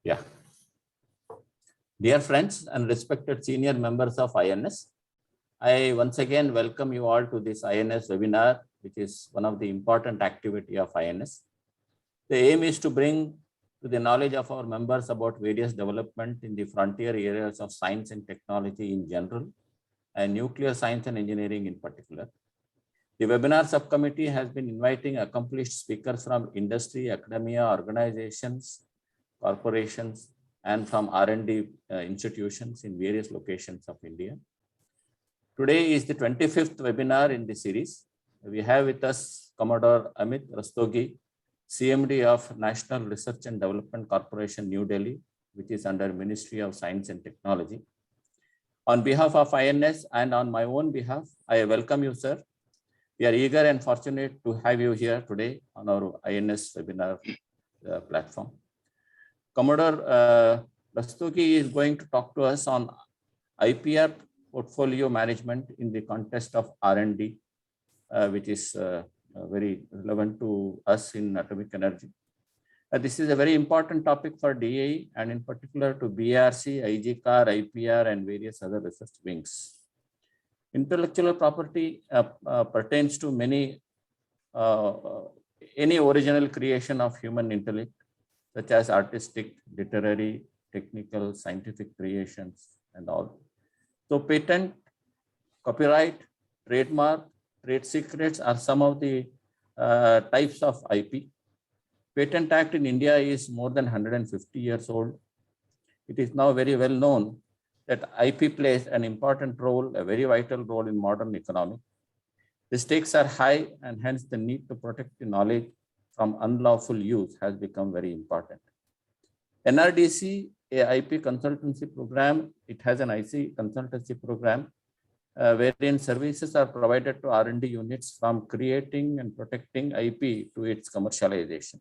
Yeah. Dear friends and respected senior members of INS, I once again welcome you all to this INS webinar, which is one of the important activity of INS. The aim is to bring to the knowledge of our members about various development in the frontier areas of science and technology in general, and nuclear science and engineering in particular. The webinar subcommittee has been inviting accomplished speakers from industry, academia, organizations, corporations, and from R&D institutions in various locations of India. Today is the 25th webinar in the series. We have with us Commodore Amit Rastogi, CMD of National Research and Development Corporation, New Delhi, which is under Ministry of Science and Technology. On behalf of INS and on my own behalf, I welcome you, sir. We are eager and fortunate to have you here today on our INS webinar platform. Commodore Rastogi is going to talk to us on Ipr portfolio management in the context of R&D, which is very relevant to us in atomic energy. This is a very important topic for DAE and in particular to BRC, IGCAR, IPR, and various other research wings. Intellectual property pertains to any original creation of human intellect, such as artistic, literary, technical, scientific creations, and all. So patent, copyright, trademark, trade secrets are some of the types of IP. Patent Act in India is more than 150 years old. It is now very well known that IP plays an important role, a very vital role in modern economy. The stakes are high and hence the need to protect the knowledge from unlawful use has become very important. Nrdc, a IP consultancy program, it has an IC consultancy program wherein services are provided to R&D units from creating and protecting IP to its commercialization.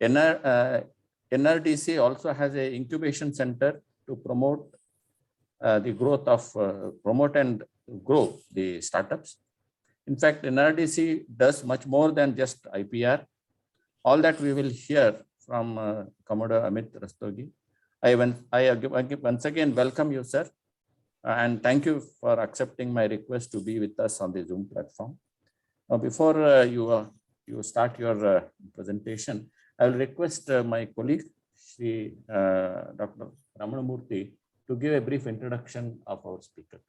Nrdc also has an incubation center to promote the growth of, promote and grow the startups. In fact, Nrdc does much more than just IPR. All that we will hear from Commodore Amit Rastogi. I once again welcome you, sir, and thank you for accepting my request to be with us on the Zoom platform. Now, before you start your presentation, I will request my colleague, Shri Dr. Ramanamurthy, to give a brief introduction of our speaker.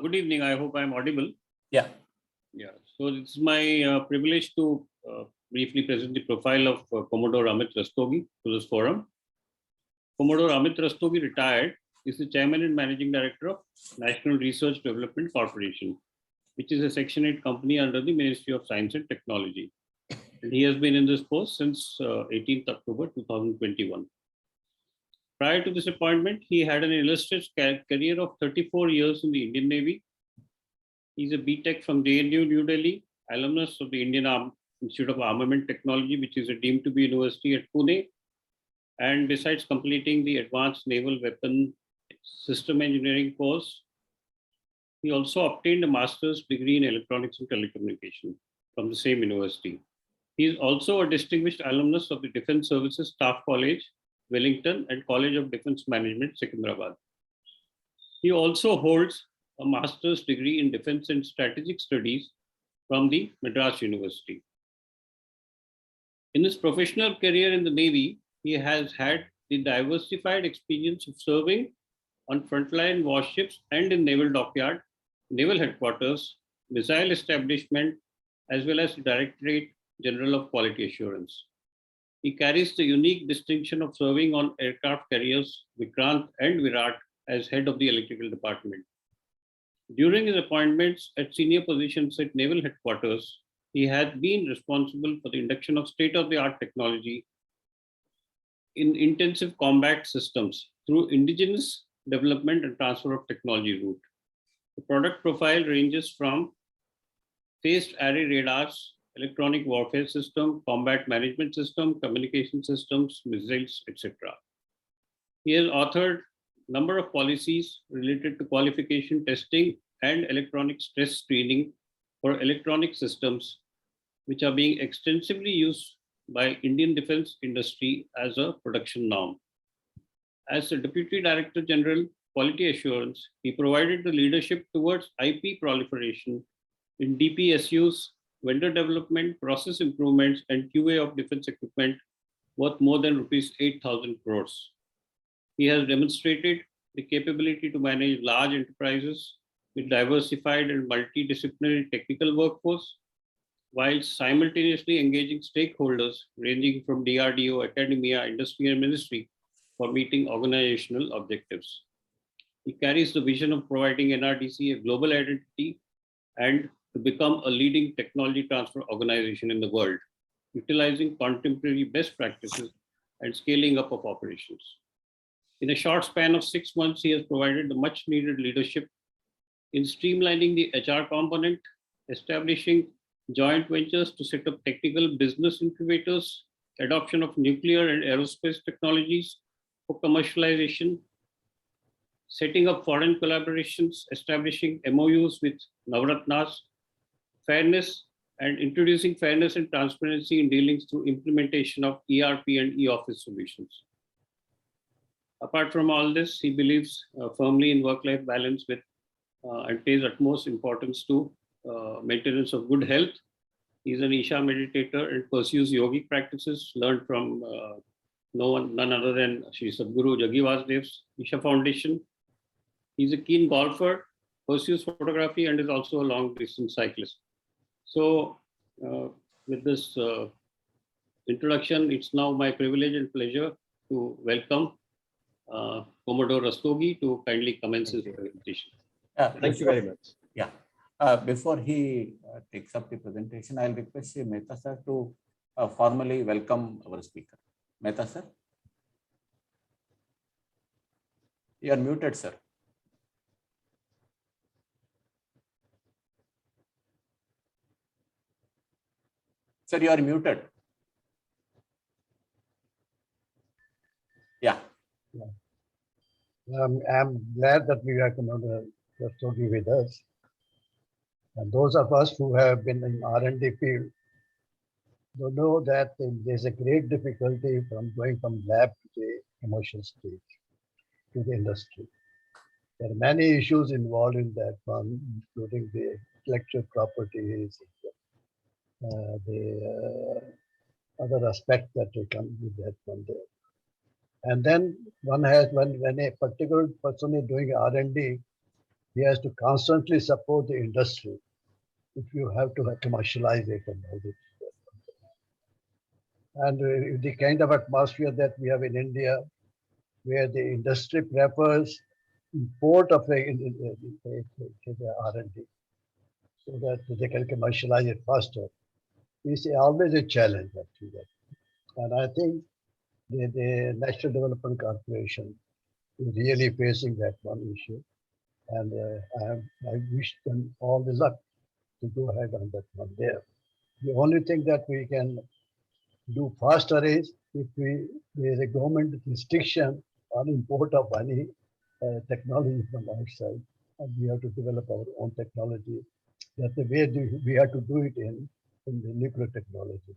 Good evening. I hope I am audible. Yeah. Yeah. So it's my privilege to briefly present the profile of Commodore Amit Rastogi to this forum. Commodore Amit Rastogi, retired, is the Chairman and Managing Director of National Research Development Corporation, which is a Section 8 company under the Ministry of Science and Technology. And he has been in this post since 18th October 2021. Prior to this appointment, he had an illustrious career of 34 years in the Indian Navy. He's a BTech from JNU, New Delhi, alumnus of the Indian Institute of Armament Technology, which is a deemed to be university at Pune. And besides completing the Advanced Naval Weapon System Engineering course, he also obtained a master's degree in electronics and telecommunication from the same university. He is also a distinguished alumnus of the Defense Services Staff College, Wellington, and College of Defense Management, Secunderabad. He also holds a master's degree in Defense and Strategic Studies from the Madras University. In his professional career in the Navy, he has had the diversified experience of serving on frontline warships and in naval dockyard, naval headquarters, missile establishment, as well as Directorate General of Quality Assurance. He carries the unique distinction of serving on aircraft carriers Vikrant and Virat as head of the electrical department. During his appointments at senior positions at naval headquarters, he had been responsible for the induction of state-of-the-art technology in intensive combat systems through indigenous development and transfer of technology route. The product profile ranges from phased array radars, electronic warfare system, combat management system, communication systems, missiles, etc. He has authored a number of policies related to qualification testing and electronic stress screening for electronic systems, which are being extensively used by Indian defense industry as a production norm. As the Deputy Director General, Quality Assurance, he provided the leadership towards IP proliferation in DPSUs, vendor development, process improvements, and QA of defense equipment worth more than rupees 8,000 crores. He has demonstrated the capability to manage large enterprises with diversified and multidisciplinary technical workforce, while simultaneously engaging stakeholders ranging from DRDO, academia, industry, and ministry for meeting organizational objectives. He carries the vision of providing Nrdc a global identity and to become a leading technology transfer organization in the world, utilizing contemporary best practices and scaling up of operations. In a short span of 6 months, he has provided the much needed leadership in streamlining the HR component, establishing joint ventures to set up technical business incubators, adoption of nuclear and aerospace technologies for commercialization, setting up foreign collaborations, establishing MOUs with Navratnas, fairness, and introducing fairness and transparency in dealings through implementation of ERP and e-office solutions. Apart from all this, he believes firmly in work-life balance with and pays utmost importance to maintenance of good health. He's an Isha meditator and pursues yogic practices learned from none other than Sri Sadguru Jaggi Vasudev's Isha Foundation. He's a keen golfer, pursues photography, and is also a long-distance cyclist. So with this introduction, it's now my privilege and pleasure to welcome Commodore Rastogi to kindly commence his presentation. Thank you very much. Yeah. Before he takes up the presentation, I'll request Mehta sir to formally welcome our speaker. Mehta sir. You are muted, sir. Sir, you are muted. Yeah. I'm glad that we have Commander Rastogi with us. And those of us who have been in R&D field know that there's a great difficulty from going from lab to the commercial stage to the industry. There are many issues involved in that one, including the intellectual properties, the other aspects that come with that one there. And then one has, when a particular person is doing R&D, he has to constantly support the industry if you have to commercialize it and all this. And the kind of atmosphere that we have in India, where the industry prefers import of the R&D so that they can commercialize it faster, is always a challenge actually. And I think the National Development Corporation is really facing that one issue. And I wish them all the luck to go ahead on that one there. The only thing that we can do faster is if there is a government restriction on import of any technology from outside, and we have to develop our own technology. That's the way we have to do it in the nuclear technology.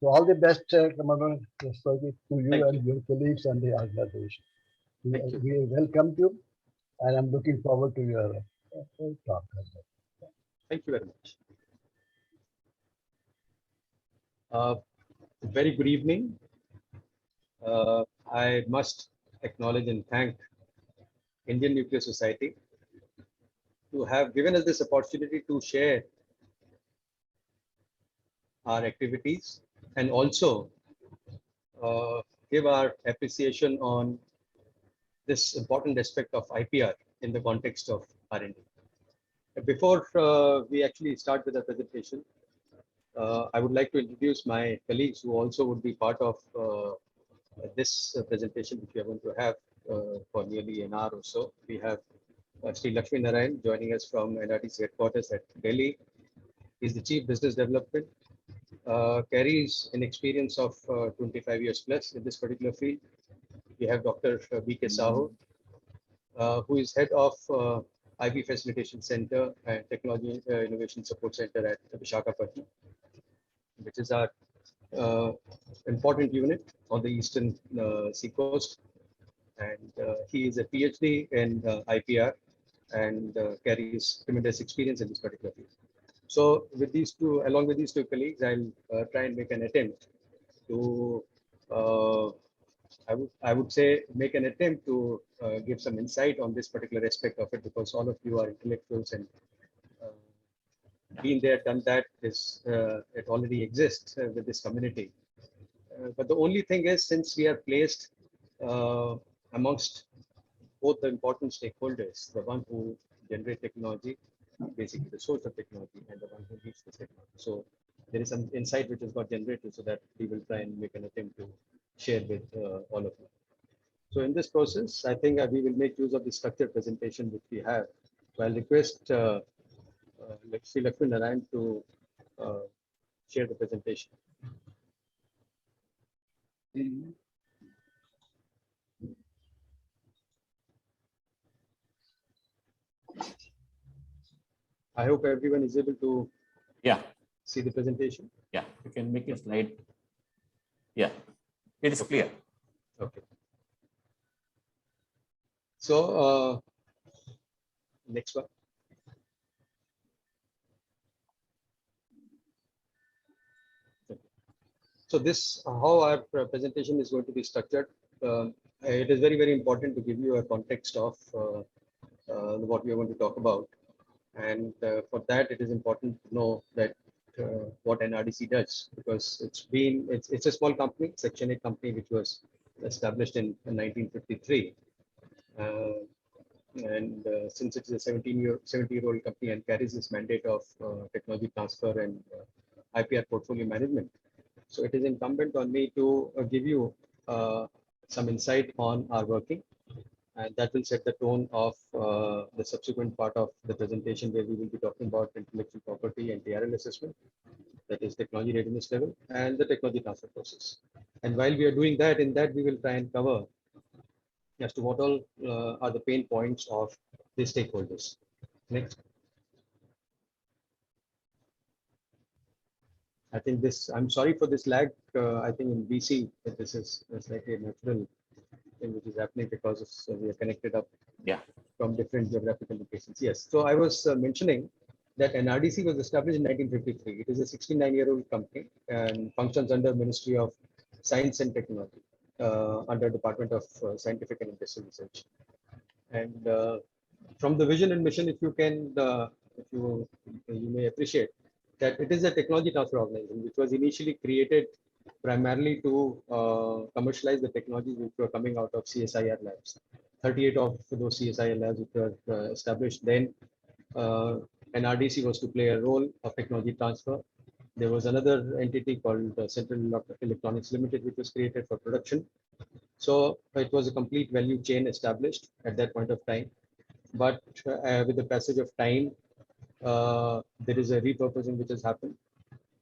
So all the best, Commander Rastogi, to you and your colleagues and the organization. We welcome you, and I'm looking forward to your talk. Thank you very much. Very good evening. I must acknowledge and thank Indian Nuclear Society to have given us this opportunity to share our activities and also give our appreciation on this important aspect of IPR in the context of R&D. Before we actually start with the presentation, I would like to introduce my colleagues who also would be part of this presentation, which we are going to have for nearly an hour or so. We have Sri Lakshmi Narayan joining us from Nrdc headquarters at Delhi. He's the Chief Business Development, carries an experience of 25 years plus in this particular field. We have Dr. B.K. Sahu, who is head of IB Facilitation Center and Technology Innovation Support Center at Visakhapatnam. which is our important unit on the eastern seacoast. And he is a PhD in IPR and carries tremendous experience in this particular field. So with these two, along with these two colleagues, I'll try and make an attempt to, I would say, make an attempt to give some insight on this particular aspect of it, because all of you are intellectuals and been there, done that. It already exists with this community. But the only thing is, since we are placed amongst both the important stakeholders, the one who generate technology, basically the source of technology, and the one who leads this technology. So there is some insight which has got generated, so that we will try and make an attempt to share with all of you. So in this process, I think we will make use of the structured presentation which we have. So I'll request Sri Lakshmi Narayan to share the presentation. I hope everyone is able to see the presentation. Yeah, you can make a slide. Yeah, it is clear. Okay. So next one. So this, how our presentation is going to be structured. It is very, very important to give you a context of what we are going to talk about. And for that, it is important to know that what Nrdc does, because it's a small company, Section 8 company, which was established in 1953. And since it is a 70-year-old company and carries this mandate of technology transfer and IPR portfolio management, so it is incumbent on me to give you some insight on our working, and that will set the tone of the subsequent part of the presentation, where we will be talking about intellectual property and TRL assessment, that is technology readiness level, and the technology transfer process. And while we are doing that, in that we will try and cover as to what all are the pain points of the stakeholders. Next. I think this, I'm sorry for this lag. I think in BC, this is like a natural thing which is happening because we are connected up from different geographical locations. Yes. So I was mentioning that Nrdc was established in 1953. It is a 69-year-old company and functions under Ministry of Science and Technology, under Department of Scientific and Industrial Research. And from the vision and mission, if you can, if you may appreciate that it is a technology transfer organization, which was initially created primarily to commercialize the technologies which were coming out of CSIR labs. 38 of those CSIR labs which were established then, Nrdc was to play a role of technology transfer. There was another entity called Central Electronics Limited, which was created for production. So it was a complete value chain established at that point of time. But with the passage of time, there is a repurposing which has happened.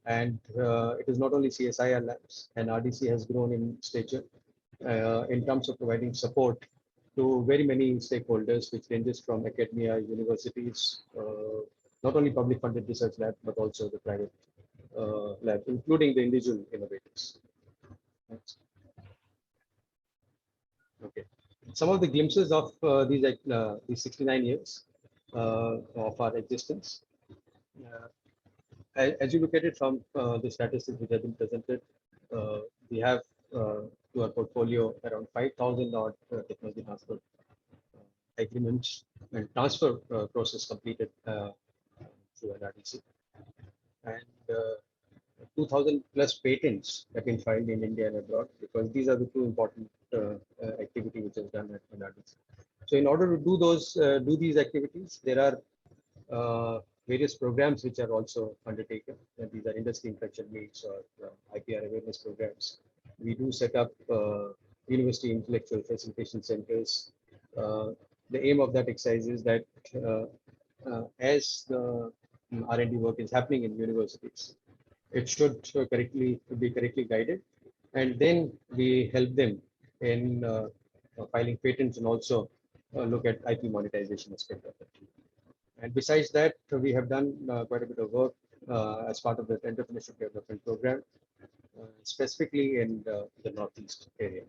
And it is not only CSIR labs, and Nrdc has grown in stature in terms of providing support to very many stakeholders, which ranges from academia, universities, not only public funded research labs, but also the private labs, including the individual innovators. Next. Okay. Some of the glimpses of these 69 years of our existence. As you look at it from the statistics which have been presented, we have to our portfolio around 5,000 odd technology transfer agreements and transfer process completed through Nrdc. And 2,000 plus patents have been filed in India and abroad, because these are the two important activity which is done at Nrdc. So in order to do these activities, there are various programs which are also undertaken, and these are industry interaction meets or IPR awareness programs. We do set up university intellectual facilitation centers. The aim of that exercise is that as the R&D work is happening in universities, it should be correctly guided, and then we help them in filing patents and also look at IP monetization aspect of it. And besides that, we have done quite a bit of work as part of the entrepreneurship development program, specifically in the Northeast area.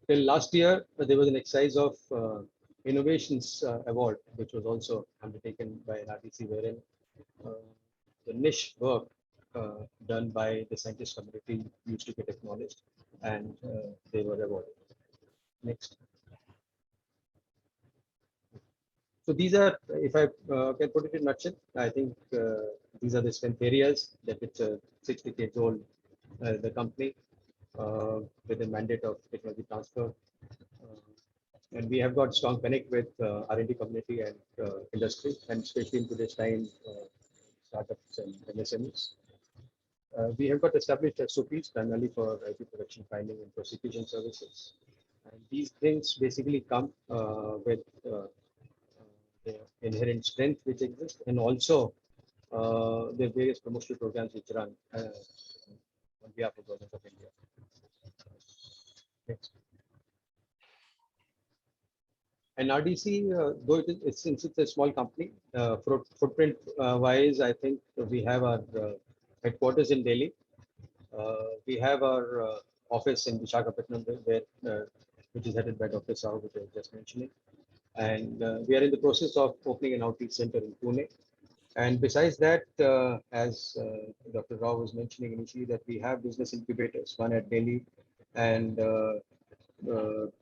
Till last year, there was an exercise of Innovations Award, which was also undertaken by Nrdc, wherein the niche work done by the scientist community used to get acknowledged, and they were awarded. Next. So these are, if I can put it in a nutshell, I think these are the strength areas that it's 60 decades old, the company with a mandate of technology transfer. And we have got strong connect with R&D community and industry, and especially in today's time, startups and MSMEs. We have got established SOPs primarily for IP production filing and prosecution services. And these things basically come with the inherent strength which exists, and also the various promotional programs which run on behalf of the Government of India. Next. And RDC, though since it's a small company, footprint wise, I think we have our headquarters in Delhi. We have our office in Visakhapatnam, which is headed by Dr. Sahu, which I was just mentioning. And we are in the process of opening an outreach center in Pune. And besides that, as Dr. Rao was mentioning initially, that we have business incubators, one at Delhi and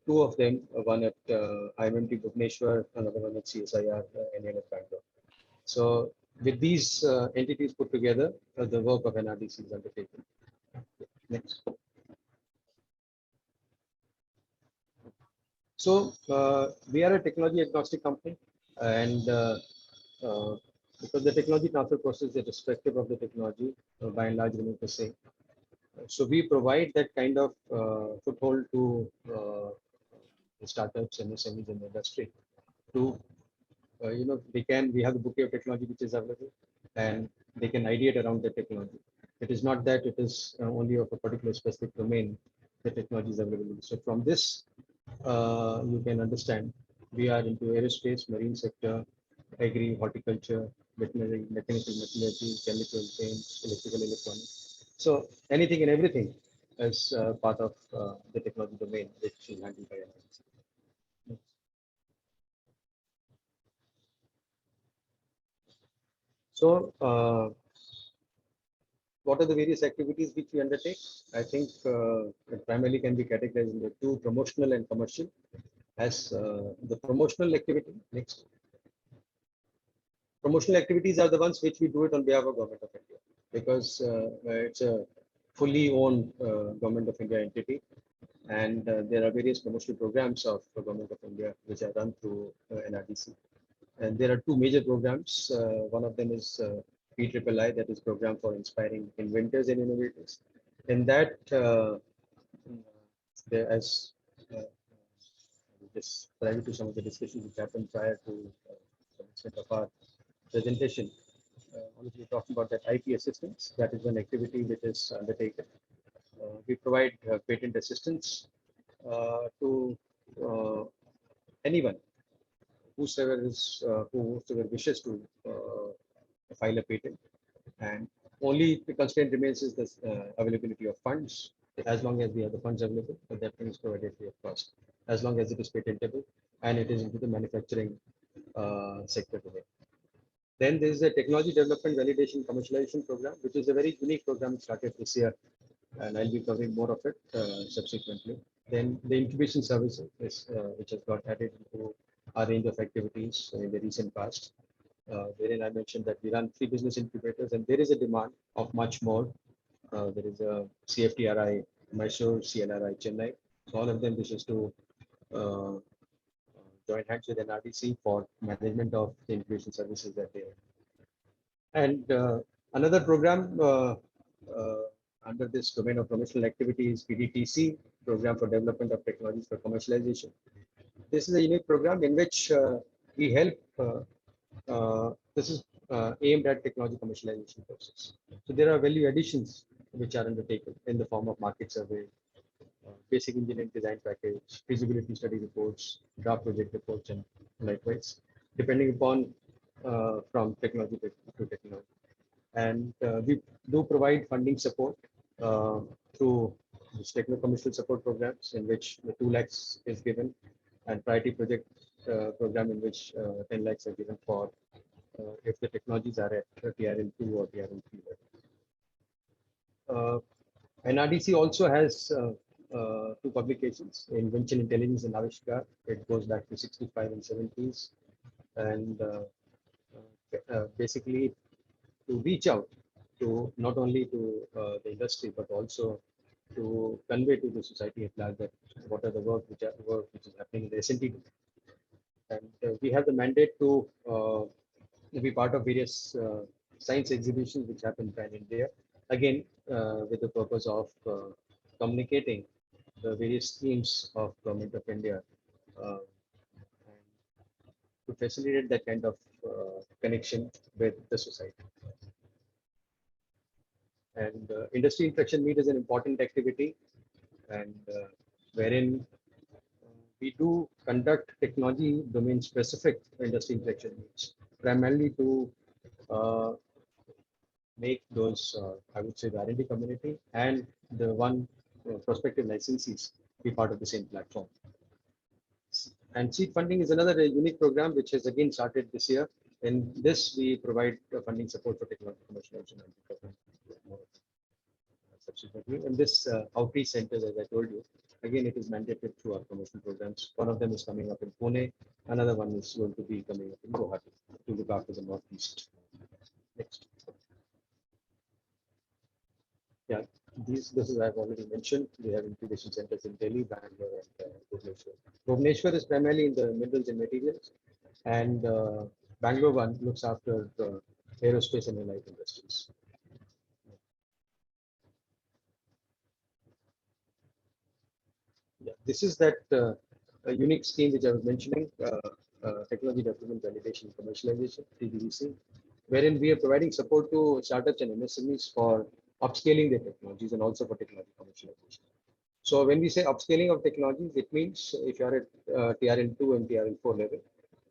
two of them, one at IMT Bhubaneswar, another one at CSIR, NN at Bangalore. So with these entities put together, the work of NRDC is undertaken. Next. So we are a technology agnostic company, and because the technology transfer process is irrespective of the technology, by and large remains the same. So we provide that kind of foothold to the startups and SMEs in the industry to, we have the bouquet of technology which is available, and they can ideate around the technology. It is not that it is only of a particular specific domain the technology is available. So from this, you can understand we are into aerospace, marine sector, agri, horticulture, veterinary, mechanical, metallurgy, chemical, paints, electrical, electronics. So anything and everything as part of the technology domain, which is handled by NRDC. So what are the various activities which we undertake? I think it primarily can be categorized into two, promotional and commercial. As the promotional activity, next. Promotional activities are the ones which we do it on behalf of Government of India, because it's a fully owned Government of India entity, and there are various promotional programs of the Government of India which are run through NRDC. And there are two major programs. One of them is PIII, that is Program for Inspiring Inventors and Innovators. In that, there as this prior to some of the discussions which happened prior to the of our presentation, we're talking about that IP assistance. That is one activity which is undertaken. We provide patent assistance to anyone whosoever wishes to file a patent, and only the constraint remains is the availability of funds. As long as we have the funds available, that thing is provided free of cost, as long as it is patentable and it is into the manufacturing sector today. Then there is a technology development validation commercialization program, which is a very unique program started this year, and I'll be covering more of it subsequently. Then the incubation services, which has got added into our range of activities in the recent past, wherein I mentioned that we run 3 business incubators, and there is a demand of much more. There is a CFTRI Mysore, CLRI Chennai. So all of them wishes to join hands with NRDC for management of the incubation services that they have. And another program under this domain of promotional activity is PDTC, Program for Development of Technologies for Commercialization. This is a unique program in which we help, this is aimed at technology commercialization process. So there are value additions which are undertaken in the form of market survey, basic engineering design package, feasibility study reports, draft project reports, and likewise, depending upon from technology to technology. And we do provide funding support through this techno-commercial support programs, in which the 2 lakhs is given, and priority project program, in which 10 lakhs are given for if the technologies are at TRL2 or TRL3 level. Nrdc also has 2 publications, Invention, Intelligence, and Avishkar. It goes back to 65 and 70s, and basically to reach out to not only to the industry, but also to convey to the society at large that what are the work which is happening in the SNT. And we have the mandate to be part of various science exhibitions which happen pan India, again with the purpose of communicating the various schemes of Government of India, and to facilitate that kind of connection with the society. And industry interaction meet is an important activity, and wherein we do conduct technology domain specific industry interaction meets, primarily to make those, I would say, the R&D community and the one prospective licensees be part of the same platform. And seed funding is another unique program which has again started this year. In this, we provide funding support for technology commercialization and development subsequently. And this outreach centers, as I told you, again, it is mandated through our promotional programs. One of them is coming up in Pune. Another one is going to be coming up in Guwahati to look after the Northeast. Next. Yeah, this is I've already mentioned. We have incubation centers in Delhi, Bangalore, and Bhubaneswar. Bhubaneswar is primarily in the minerals and materials, and Bangalore one looks after the aerospace and allied industries. Yeah, this is that a unique scheme which I was mentioning, Technology Development Validation and Commercialization, TDVC, wherein we are providing support to startups and MSMEs for upscaling their technologies and also for technology commercialization. So when we say upscaling of technologies, it means if you are at TRL2 and TRL4 level,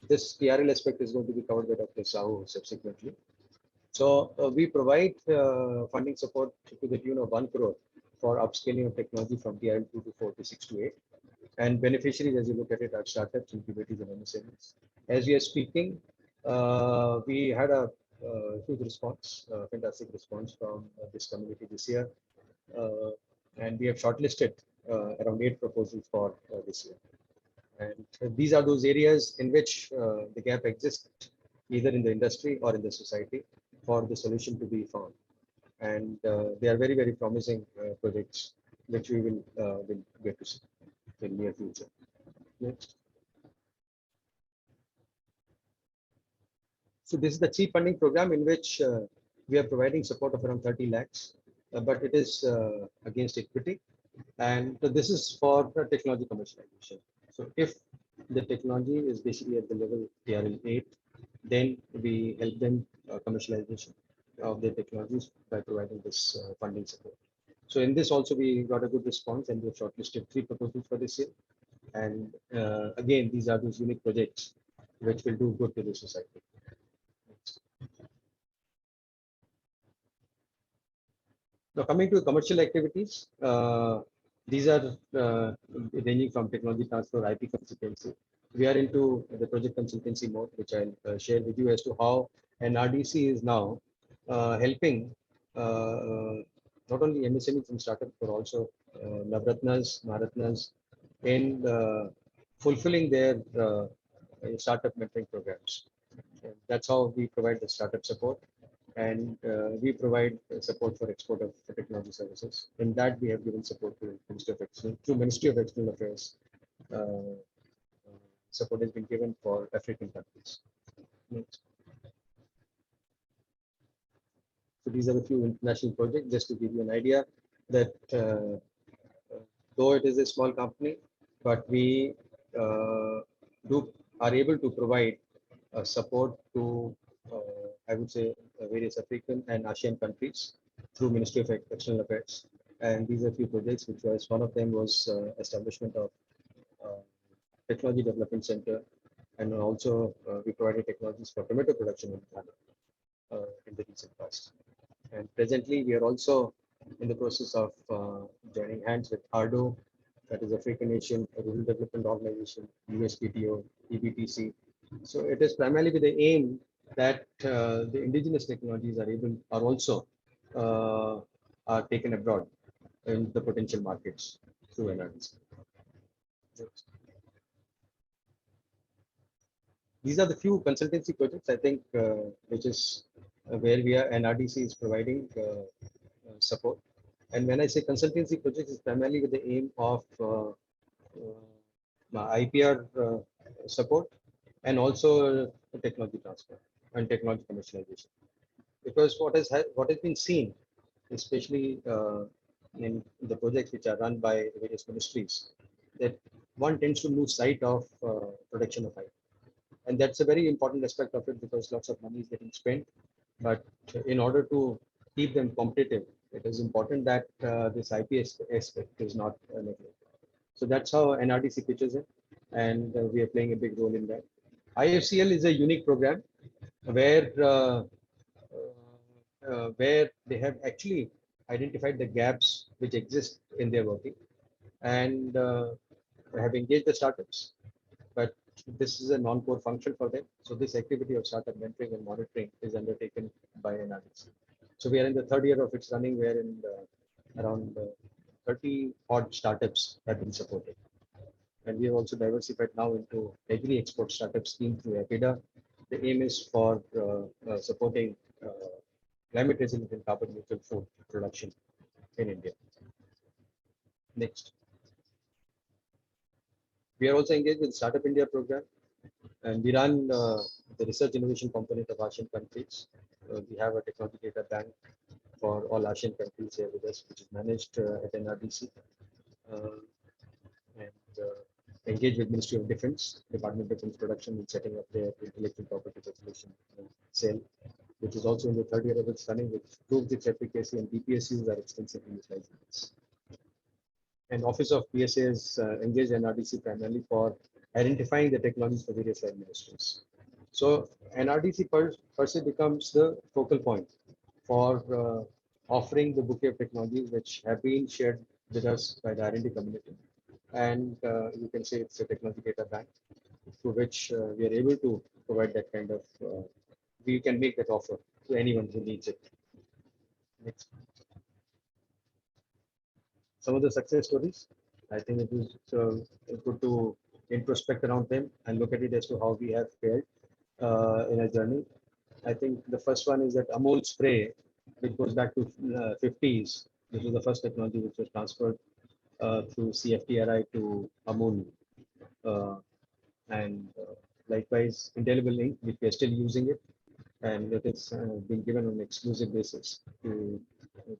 this TRL aspect is going to be covered by Dr. Sahu subsequently. So we provide funding support to the tune of 1 crore for upscaling of technology from TRL2 to 4 to 6 to 8. And beneficiaries, as you look at it, are startups, incubators, and MSMEs. As we are speaking, we had a huge response, fantastic response from this community this year. And we have shortlisted around 8 proposals for this year. And these are those areas in which the gap exists, either in the industry or in the society, for the solution to be found. And they are very, very promising projects, which we will get to see in the near future. Next. So this is the seed funding program in which we are providing support of around 30 lakhs, but it is against equity. And so this is for technology commercialization. So if the technology is basically at the level TRL8, then we help them commercialization of their technologies by providing this funding support. So in this also we got a good response, and we have shortlisted 3 proposals for this year. And again, these are those unique projects which will do good to the society. Now coming to commercial activities, these are ranging from technology transfer, IP consultancy. We are into the project consultancy mode, which I'll share with you as to how Nrdc is now helping not only MSMEs and startups, but also Navratnas, Maharatnas in fulfilling their startup mentoring programs. And that's how we provide the startup support. And we provide support for export of technology services. In that, we have given support to Ministry of External Affairs. Support has been given for African countries. Next. So these are a few international projects, just to give you an idea that though it is a small company, but we are able to provide support to I would say various African and Asian countries through Ministry of External Affairs. And these are a few projects, which was one of them was establishment of Technology Development Center and also we provided technologies for tomato production in Ghana in the recent past. And presently, we are also in the process of joining hands with ARDO, that is African Nation Rural Development Organization, USPTO, EBTC. So it is primarily with the aim that the indigenous technologies are also are taken abroad in the potential markets through Nrdc. These are the few consultancy projects, I think, which is where we are. Nrdc is providing support. And when I say consultancy projects, it's primarily with the aim of IPR support and also technology transfer and technology commercialization. Because what has been seen, especially in the projects which are run by various ministries, that one tends to lose sight of production of IP. And that's a very important aspect of it, because lots of money is getting spent. But in order to keep them competitive, it is important that this IP aspect is not neglected. So that's how Nrdc pitches it, and we are playing a big role in that. IFCL is a unique program where where they have actually identified the gaps which exist in their working, and have engaged the startups. But this is a non-core function for them. So this activity of startup mentoring and monitoring is undertaken by Nrdc. So we are in the third year of its running, wherein around 30 odd startups have been supported. And we have also diversified now into agri-export startup scheme through APIDA. The aim is for supporting climate resilient and carbon neutral food production in India. Next. We are also engaged with Startup India program, and we run the research innovation component of ASEAN countries. We have a technology data bank for all ASEAN countries here with us, which is managed at Nrdc. And engage with Ministry of Defense, Department of Defense Production, in setting up their intellectual property regulation cell, which is also in the third year of its running, which proves its efficacy, and DPSUs are extensively utilizing this. And Office of PSA is engaged Nrdc primarily for identifying the technologies for various ministries. So Nrdc per se becomes the focal point for offering the bouquet of technologies which have been shared with us by the R&D community. And you can say it's a technology data bank through which we are able to provide that kind of, we can make that offer to anyone who needs it. Next. Some of the success stories, I think it is good to introspect around them and look at it as to how we have fared in a journey. I think the first one is that Amul spray, which goes back to 50s. This was the first technology which was transferred through CFTRI to Amul. And likewise, indelible ink, which we are still using it, and it is being given on an exclusive basis to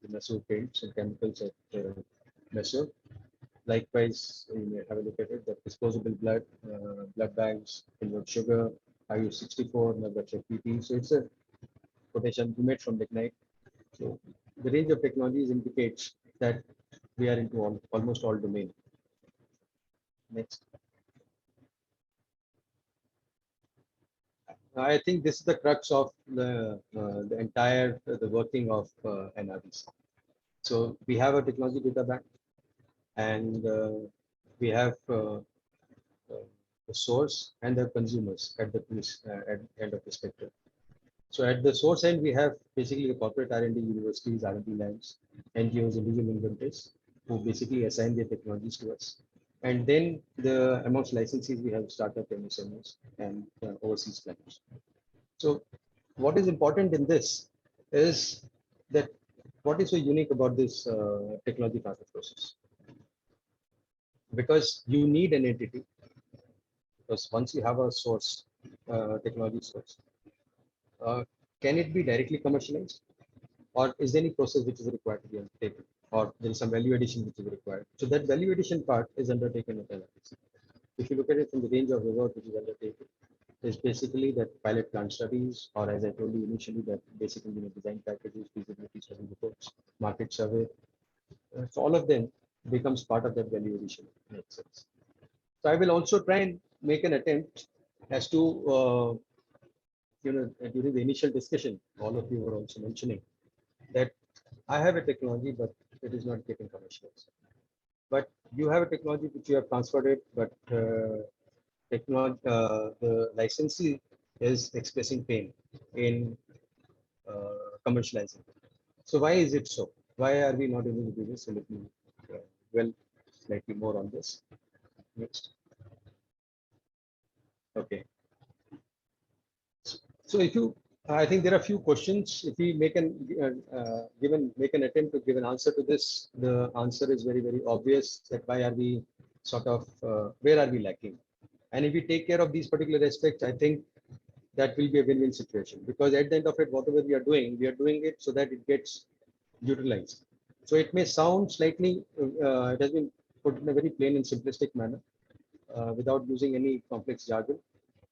the Mesur paints and chemicals at Mesur. Likewise, you may have a look at it, the disposable blood bags, convert sugar, IU64, PP. So it's a potassium made from lignite. So the range of technologies indicates that we are into almost all domain. Next. I think this is the crux of the entire the working of Nrdc. So we have a technology data bank, and we have the source and the consumers at the end of the spectrum. So at the source end, we have basically the corporate R&D universities, R&D labs, NGOs, individual inventors, who basically assign their technologies to us. And then amongst licensees, we have startup MSMEs and overseas players. So what is important in this is that what is so unique about this technology transfer process? Because you need an entity, because once you have a source, technology source, can it be directly commercialized, or is there any process which is required to be undertaken, or there is some value addition which is required? So that value addition part is undertaken at Nrdc. If you look at it from the range of the work which is undertaken, is basically that pilot plant studies, or as I told you initially, that basically design packages, feasibility study reports, market survey. So all of them becomes part of that value addition in itself. So I will also try and make an attempt as to, during the initial discussion, all of you were also mentioning that I have a technology, but it is not getting commercialized. But you have a technology which you have transferred it, but the licensee is expressing pain in commercializing. So why is it so? Why are we not able to do this? So let me well slightly more on this. Next. Okay. So if you, I think there are a few questions. If we make make an attempt to give an answer to this, the answer is very obvious. That why are we sort of where are we lacking? And if we take care of these particular aspects, I think that will be a win-win situation, because at the end of it, whatever we are doing it so that it gets utilized. So it may sound slightly, it has been put in a very plain and simplistic manner without using any complex jargon.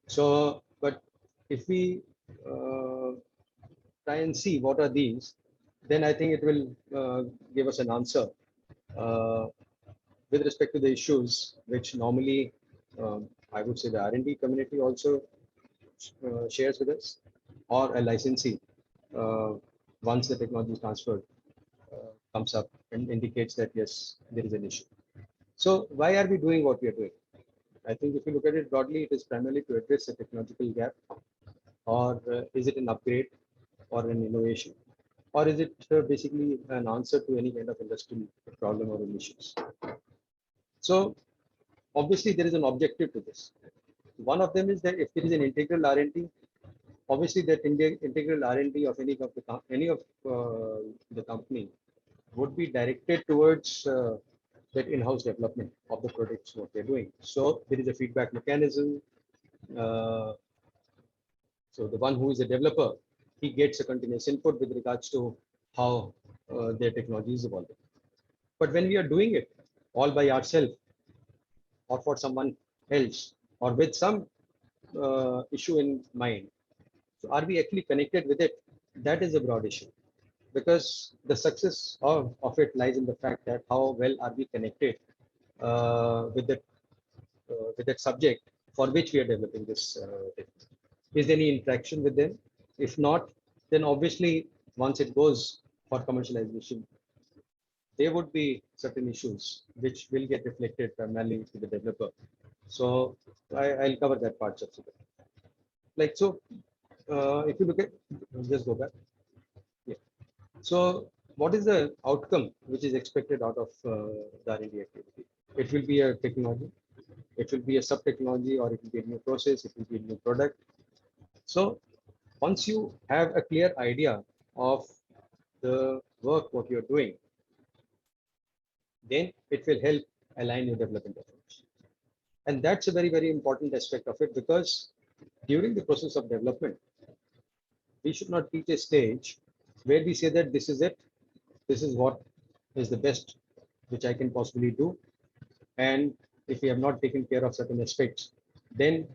So, but if we try and see what are these, then I think it will give us an answer with respect to the issues which normally I would say the R&D community also shares with us, or a licensee once the technology is transferred comes up and indicates that yes, there is an issue. So why are we doing what we are doing? I think if you look at it broadly, it is primarily to address a technological gap, or is it an upgrade or an innovation, or is it basically an answer to any kind of industrial problem or issues? So obviously there is an objective to this. One of them is that if there is an integral R&D, obviously that integral R&D of any of the company would be directed towards that in-house development of the products what they're doing. So there is a feedback mechanism. So the one who is a developer, he gets a continuous input with regards to how their technology is evolving. But when we are doing it all by ourselves or for someone else or with some issue in mind, so are we actually connected with it? That is a broad issue, because the success of it lies in the fact that how well are we connected with that subject for which we are developing this. Is there any interaction with them? If not, then obviously once it goes for commercialization, there would be certain issues which will get reflected primarily to the developer. So I'll cover that part subsequently. Like so, if you look at, just go back. Yeah. So what is the outcome which is expected out of the R&D activity? It will be a technology, it will be a sub-technology, or it will be a new process, it will be a new product. So once you have a clear idea of the work, what you're doing, then it will help align your development efforts. And that's a very important aspect of it, because during the process of development, we should not reach a stage where we say that this is it, this is what is the best which I can possibly do. And if we have not taken care of certain aspects, then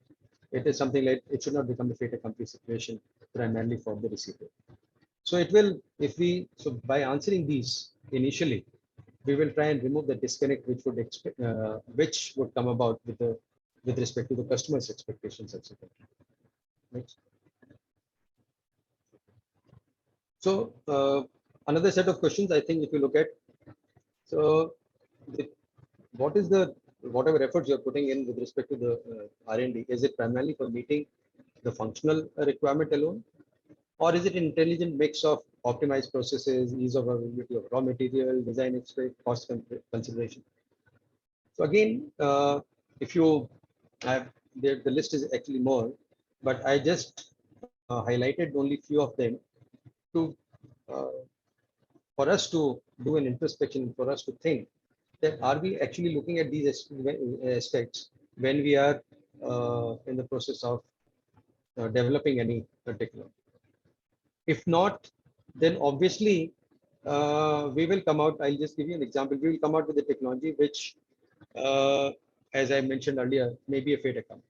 it is something like it should not become a fait accompli situation primarily for the receiver. So it will, so by answering these initially, we will try and remove the disconnect which would come about with respect to the customer's expectations, etc. Next. So another set of questions, I think, if you look at, so what is the whatever efforts you're putting in with respect to the R&D, is it primarily for meeting the functional requirement alone, or is it an intelligent mix of optimized processes, ease of availability of raw material, design aspect, cost consideration? So again, if you have the list is actually more, but I just highlighted only few of them to for us to do an introspection, for us to think that are we actually looking at these aspects when we are in the process of developing any technology. If not, then obviously we will come out. I'll just give you an example. We will come out with a technology which, as I mentioned earlier, may be a fait accompli.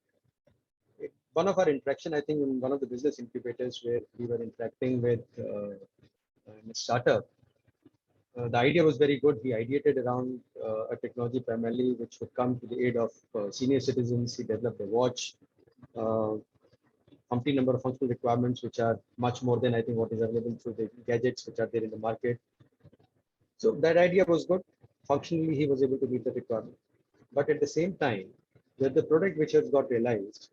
One of our interaction, I think, in one of the business incubators where we were interacting with a startup, the idea was very good. He ideated around a technology primarily which would come to the aid of senior citizens. He developed a watch complete number of functional requirements, which are much more than I think what is available through the gadgets which are there in the market. So that idea was good. Functionally, he was able to meet the requirement. But at the same time, that the product which has got realized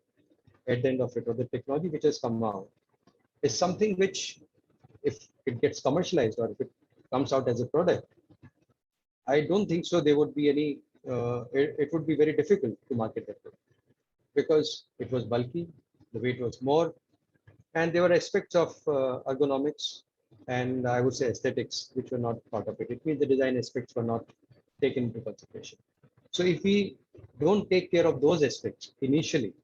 at the end of it, or the technology which has come out, is something which, if it gets commercialized or if it comes out as a product, I don't think so. There would be any. It would be very difficult to market that product because it was bulky, the weight was more, and there were aspects of ergonomics and I would say aesthetics which were not part of it. It means the design aspects were not taken into consideration. So if we don't take care of those aspects initially,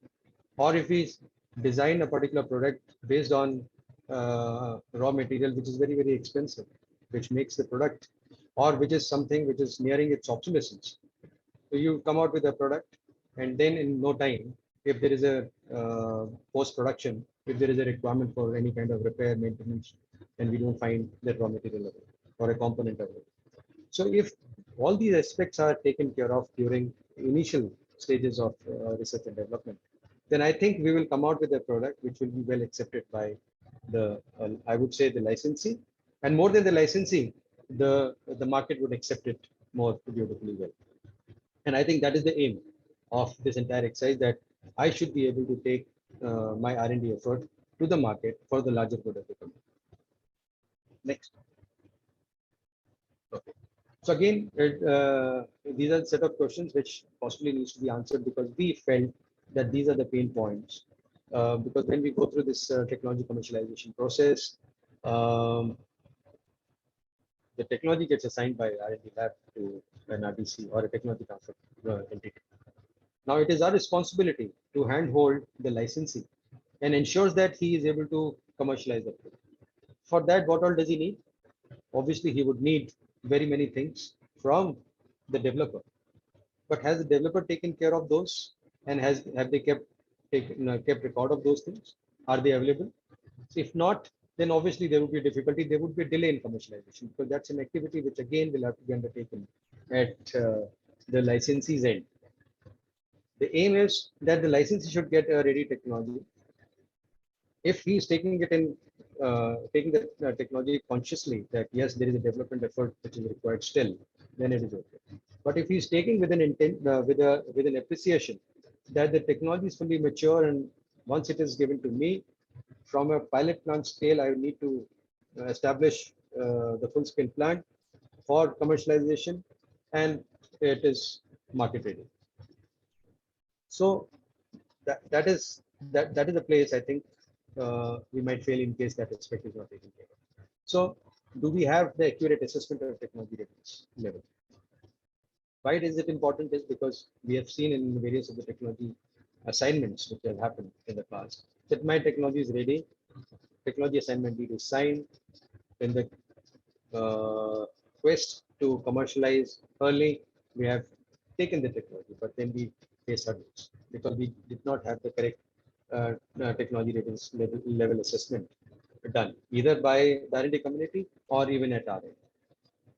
or if we design a particular product based on raw material which is very, very expensive, which makes the product, or which is something which is nearing its obsolescence. So you come out with a product, and then in no time, if there is a post-production, if there is a requirement for any kind of repair, maintenance, and we don't find that raw material available or a component available. So if all these aspects are taken care of during initial stages of research and development, then I think we will come out with a product which will be well accepted by the, I would say, the licensee, and more than the licensee, the market would accept it more beautifully well. And I think that is the aim of this entire exercise, that I should be able to take my R&D effort to the market for the larger good of the company. Next. Okay. So again, these are a set of questions which possibly needs to be answered because we felt that these are the pain points. Because when we go through this technology commercialization process, the technology gets assigned by R&D lab to an Nrdc or a technology transfer entity. Now it is our responsibility to handhold the licensee and ensures that he is able to commercialize the product. For that, what all does he need? Obviously, he would need very many things from the developer. But has the developer taken care of those, and have they kept record of those things? Are they available? If not, then obviously there would be a difficulty. There would be a delay in commercialization because that's an activity which again will have to be undertaken at the licensee's end. The aim is that the licensee should get a ready technology. If he is taking it in, taking the technology consciously, that yes, there is a development effort which is required still, then it is okay. But if he is taking with an intent, with an appreciation that the technology is fully mature, and once it is given to me, from a pilot plant scale, I need to establish the full scale plant for commercialization, and it is market ready. So that is a place I think we might fail in case that aspect is not taken care of. So do we have the accurate assessment of technology readiness level? Why is it important is because we have seen in various of the technology assignments which have happened in the past that my technology is ready, technology assignment deed is signed, then the quest to commercialize early, we have taken the technology, but then we face hurdles because we did not have the correct technology readiness level assessment done either by the R&D community or even at our end.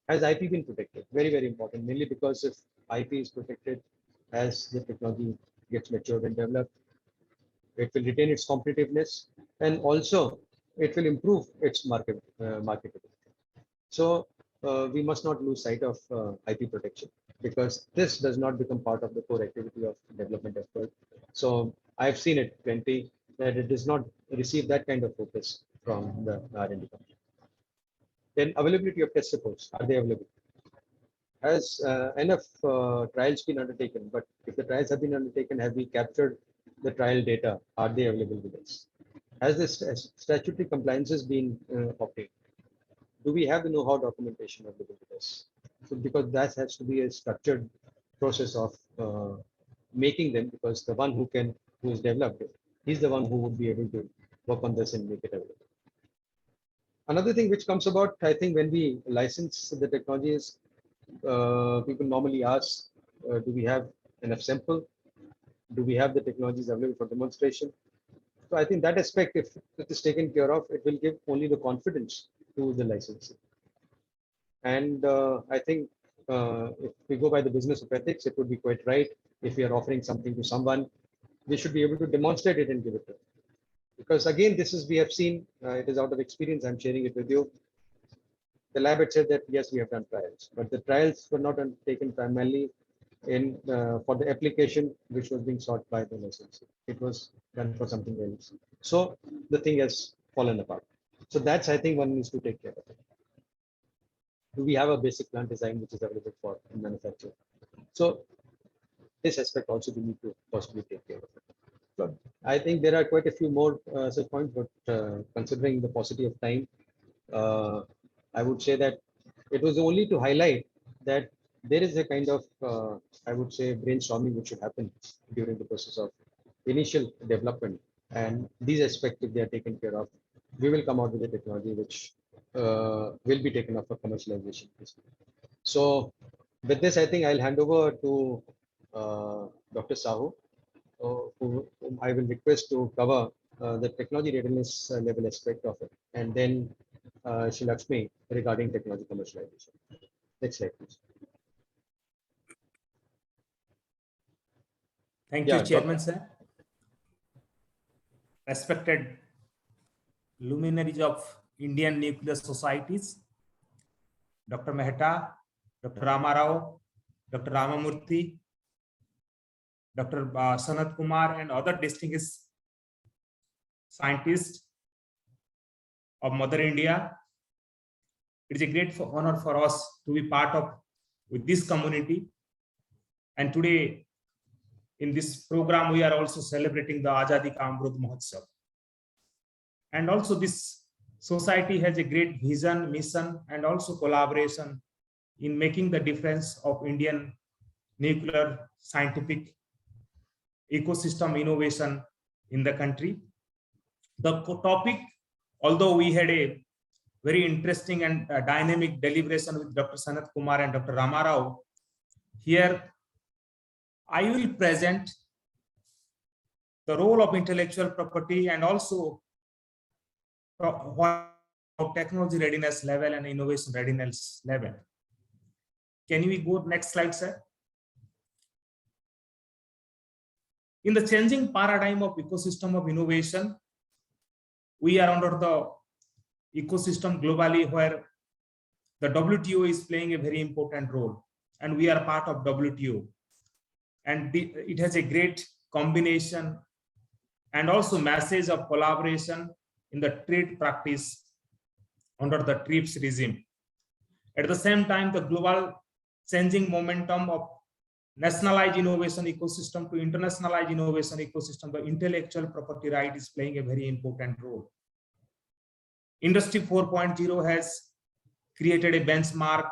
Has IP been protected? Very, very important, mainly because if IP is protected as the technology gets matured and developed, it will retain its competitiveness, and also it will improve its marketability. So we must not lose sight of IP protection because this does not become part of the core activity of development effort. So I've seen it plenty that it does not receive that kind of focus from the R&D company. Then availability of test reports, are they available? Has enough trials been undertaken? But if the trials have been undertaken, have we captured the trial data? Are they available with us? Has this statutory compliances been obtained? Do we have the know-how documentation available with us? So because that has to be a structured process of making them, because the one who is developed it, he's the one who would be able to work on this and make it available. Another thing which comes about, I think, when we license the technology is people normally ask, do we have enough sample? Do we have the technologies available for demonstration? So I think that aspect, if it is taken care of, it will give only the confidence to the licensee. And I think if we go by the business of ethics, it would be quite right if we are offering something to someone we should be able to demonstrate it and give it to them. Because again, this is, we have seen, it is out of experience, I'm sharing it with you. The lab had said that, yes, we have done trials, but the trials were not undertaken primarily in for the application which was being sought by the licensee. It was done for something else. So the thing has fallen apart. So that's, I think, one needs to take care of it. Do we have a basic plant design which is available for manufacture? So this aspect also we need to possibly take care of it. So I think there are quite a few more such points, but considering the paucity of time, I would say that it was only to highlight that there is a kind of, I would say, brainstorming which should happen during the process of initial development. And these aspects, if they are taken care of, we will come out with a technology which will be taken up for commercialization. So with this, I think I'll hand over to Dr. Sahu, whom I will request to cover the technology readiness level aspect of it, and then Shri Lakshmi regarding technology commercialization. Next slide, please. Thank Yeah, you, Chairman, sir. Respected luminaries of Indian nuclear societies, Dr. Mehta, Dr. Ramarao, Dr. Ramamurthy, Dr. Sanat Kumar, and other distinguished scientists of Mother India. It is a great honor for us to be part of with this community. And today, in this program, we are also celebrating the Azadi Ka Amrut Mahotsav. And also this society has a great vision, mission, and also collaboration in making the difference of Indian nuclear scientific ecosystem innovation in the country. The topic, although we had a very interesting and dynamic deliberation with Dr. Sanat Kumar and Dr. Ramarao, here I will present the role of intellectual property and also technology readiness level and innovation readiness level. Can we go next slide, sir? In the changing paradigm of ecosystem of innovation, we are under the ecosystem globally where the WTO is playing a very important role, and we are part of WTO. And it has a great combination and also message of collaboration in the trade practice under the TRIPS regime. At the same time, the global changing momentum of nationalized innovation ecosystem to internationalized innovation ecosystem, the intellectual property right is playing a very important role. Industry 4.0 has created a benchmark,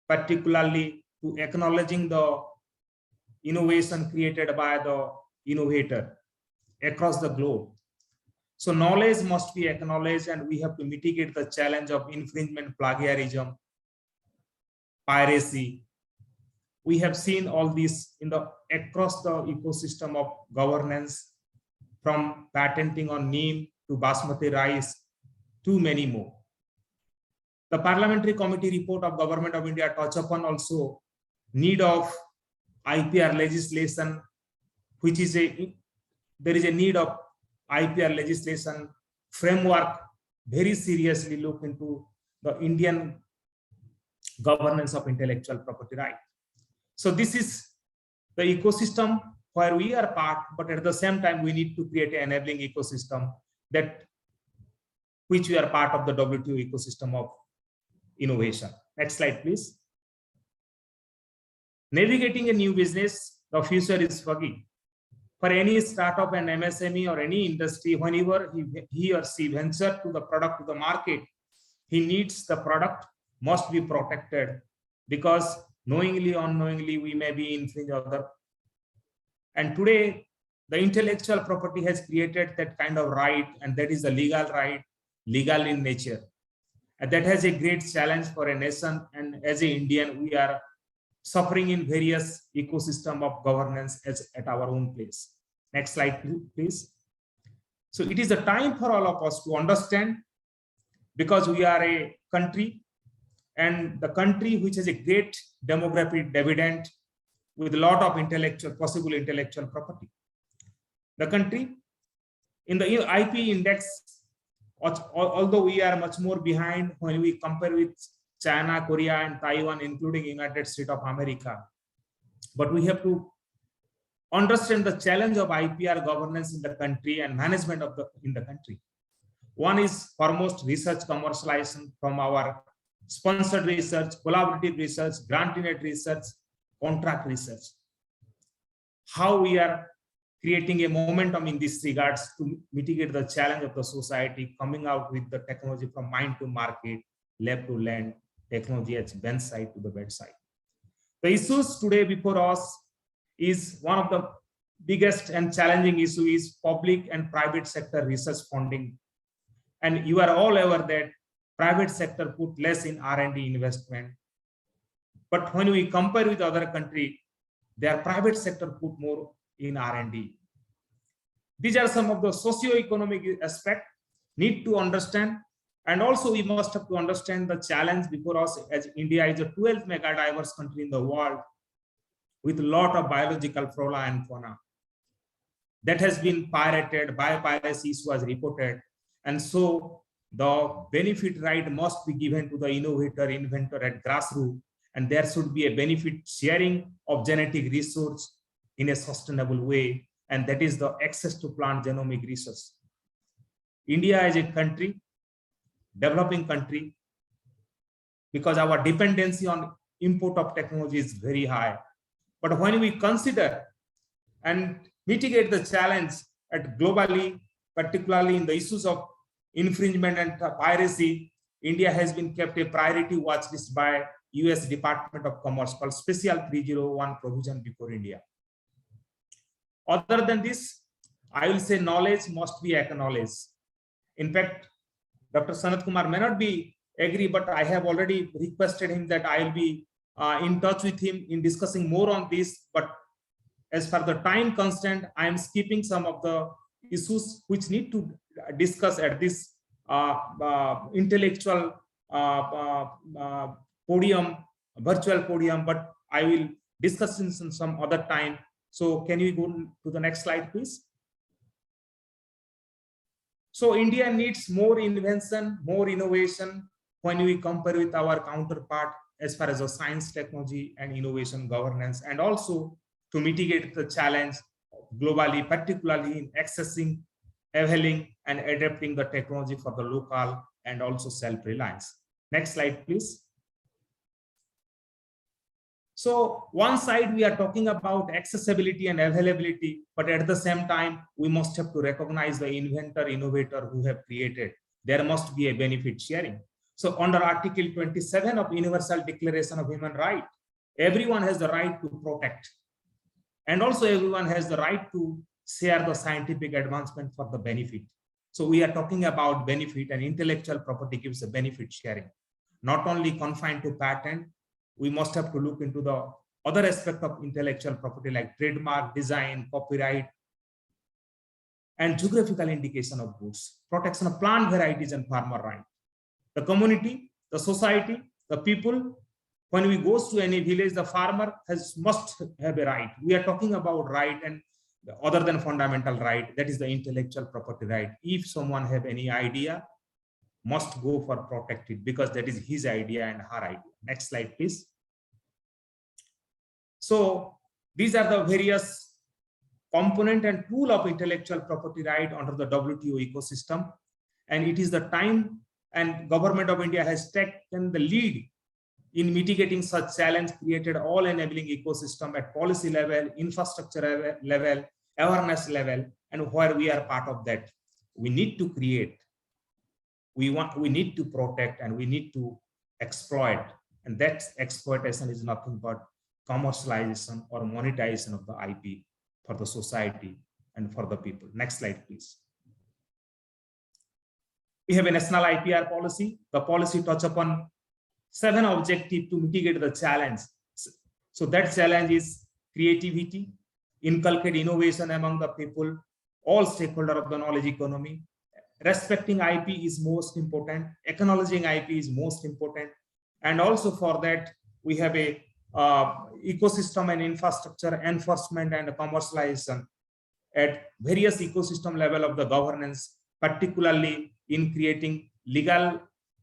particularly to acknowledging the innovation created by the innovator across the globe. So knowledge must be acknowledged, and we have to mitigate the challenge of infringement, plagiarism, piracy. We have seen all this in the across the ecosystem of governance, from patenting on neem to basmati rice to many more. The Parliamentary Committee report of Government of India touch upon also need of IPR legislation, which is there is a need of IPR legislation framework very seriously look into the Indian governance of intellectual property right. So this is the ecosystem where we are part, but at the same time we need to create an enabling ecosystem that which we are part of the WTO ecosystem of innovation. Next slide, please. Navigating a new business, the future is foggy. For any startup and MSME or any industry, whenever he or she venture to the product to the market, he needs the product must be protected, because knowingly or unknowingly we may be infringing other. And today the intellectual property has created that kind of right, and that is the legal right, legal in nature. And that has a great challenge for a nation, and as an Indian we are suffering in various ecosystem of governance as at our own place. Next slide, please. So it is a time for all of us to understand, because we are a country, and the country which has a great demographic dividend with a lot of possible intellectual property. the country. In the IP index, although we are much more behind when we compare with China, Korea, and Taiwan, including United States of America, but we have to understand the challenge of IPR governance in the country and management of in the country. One is foremost research commercialization from our sponsored research, collaborative research, grant-in-aid research, contract research. How we are creating a momentum in this regards to mitigate the challenge of the society, coming out with the technology from mind to market, lab to land, technology at bedside to the bedside. The issues today before us is one of the biggest and challenging issue is public and private sector research funding. And you are all aware that private sector put less in R&D investment. But when we compare with other countries, their private sector put more in R&D. These are some of the socio-economic aspects need to understand. And also we must have to understand the challenge before us, as India is a 12th mega diverse country in the world with a lot of biological flora and fauna that has been pirated. Biopiracy was reported. And so the benefit right must be given to the innovator, inventor at grassroots. And there should be a benefit sharing of genetic resource in a sustainable way. And that is the access to plant genomic research. India is a country, developing country, because our dependency on import of technology is very high. But when we consider and mitigate the challenge at globally, particularly in the issues of infringement and piracy, India has been kept a priority watch list by US Department of Commerce called Special 301 provision before India. Other than this, I will say knowledge must be acknowledged. In fact, Dr. Sanat Kumar may not be agree, but I have already requested him that I will be in touch with him in discussing more on this. But as for the time constraint, I am skipping some of the issues which need to discuss at this intellectual podium, virtual podium, but I will discuss in some other time. So can we go to the next slide, please? So India needs more invention, more innovation when we compare with our counterpart as far as the science, technology, and innovation governance, and also to mitigate the challenge globally, particularly in accessing, availing, and adapting the technology for the local and also self-reliance. Next slide, please. So one side we are talking about accessibility and availability, but at the same time, we must have to recognize the inventor, innovator who have created. There must be a benefit sharing. So under Article 27 of Universal Declaration of Human Rights, everyone has the right to protect. And also everyone has the right to share the scientific advancement for the benefit. So we are talking about benefit, and intellectual property gives a benefit sharing, not only confined to patent. We must have to look into the other aspect of intellectual property like trademark, design, copyright, and geographical indication of goods, protection of plant varieties and farmer right. The community, the society, the people, when we go to any village, the farmer must have a right. We are talking about right, and other than fundamental right, that is the intellectual property right. If someone have any idea, must go for protected because that is his idea and her idea. Next slide, please. So these are the various component and tool of intellectual property right under the WTO ecosystem. And it is the time, and government of India has taken the lead in mitigating such challenge, created all enabling ecosystem at policy level, infrastructure level, awareness level, and where we are part of that. We need to create, we need to protect, and we need to exploit. And that exploitation is nothing but commercialization or monetization of the IP for the society and for the people. Next slide, please. We have a national IPR policy. The policy touch upon 7 objectives to mitigate the challenge. So that challenge is creativity, inculcate innovation among the people, all stakeholders of the knowledge economy. Respecting IP is most important. Acknowledging IP is most important. And also for that, we have a ecosystem and infrastructure enforcement and commercialization. at various ecosystem level of the governance, particularly in creating legal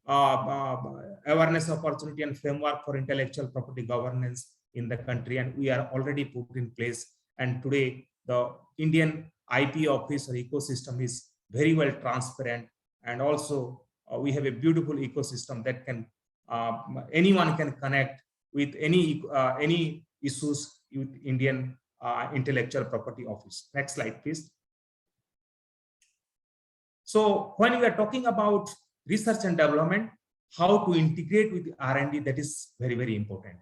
awareness opportunity and framework for intellectual property governance in the country. And we are already put in place. And today the Indian IP office or ecosystem is very well transparent. And also we have a beautiful ecosystem that can anyone can connect with any issues with Indian intellectual property office. Next slide, please. So when we are talking about research and development, how to integrate with R&D, that is very, very important.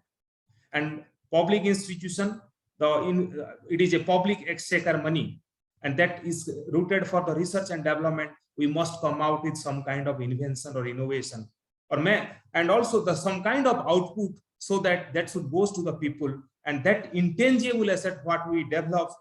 And public institution, it is a public exchequer money, and that is rooted for the research and development. We must come out with some kind of invention or innovation, and also some kind of output, so that should go to the people, and that intangible asset what we develop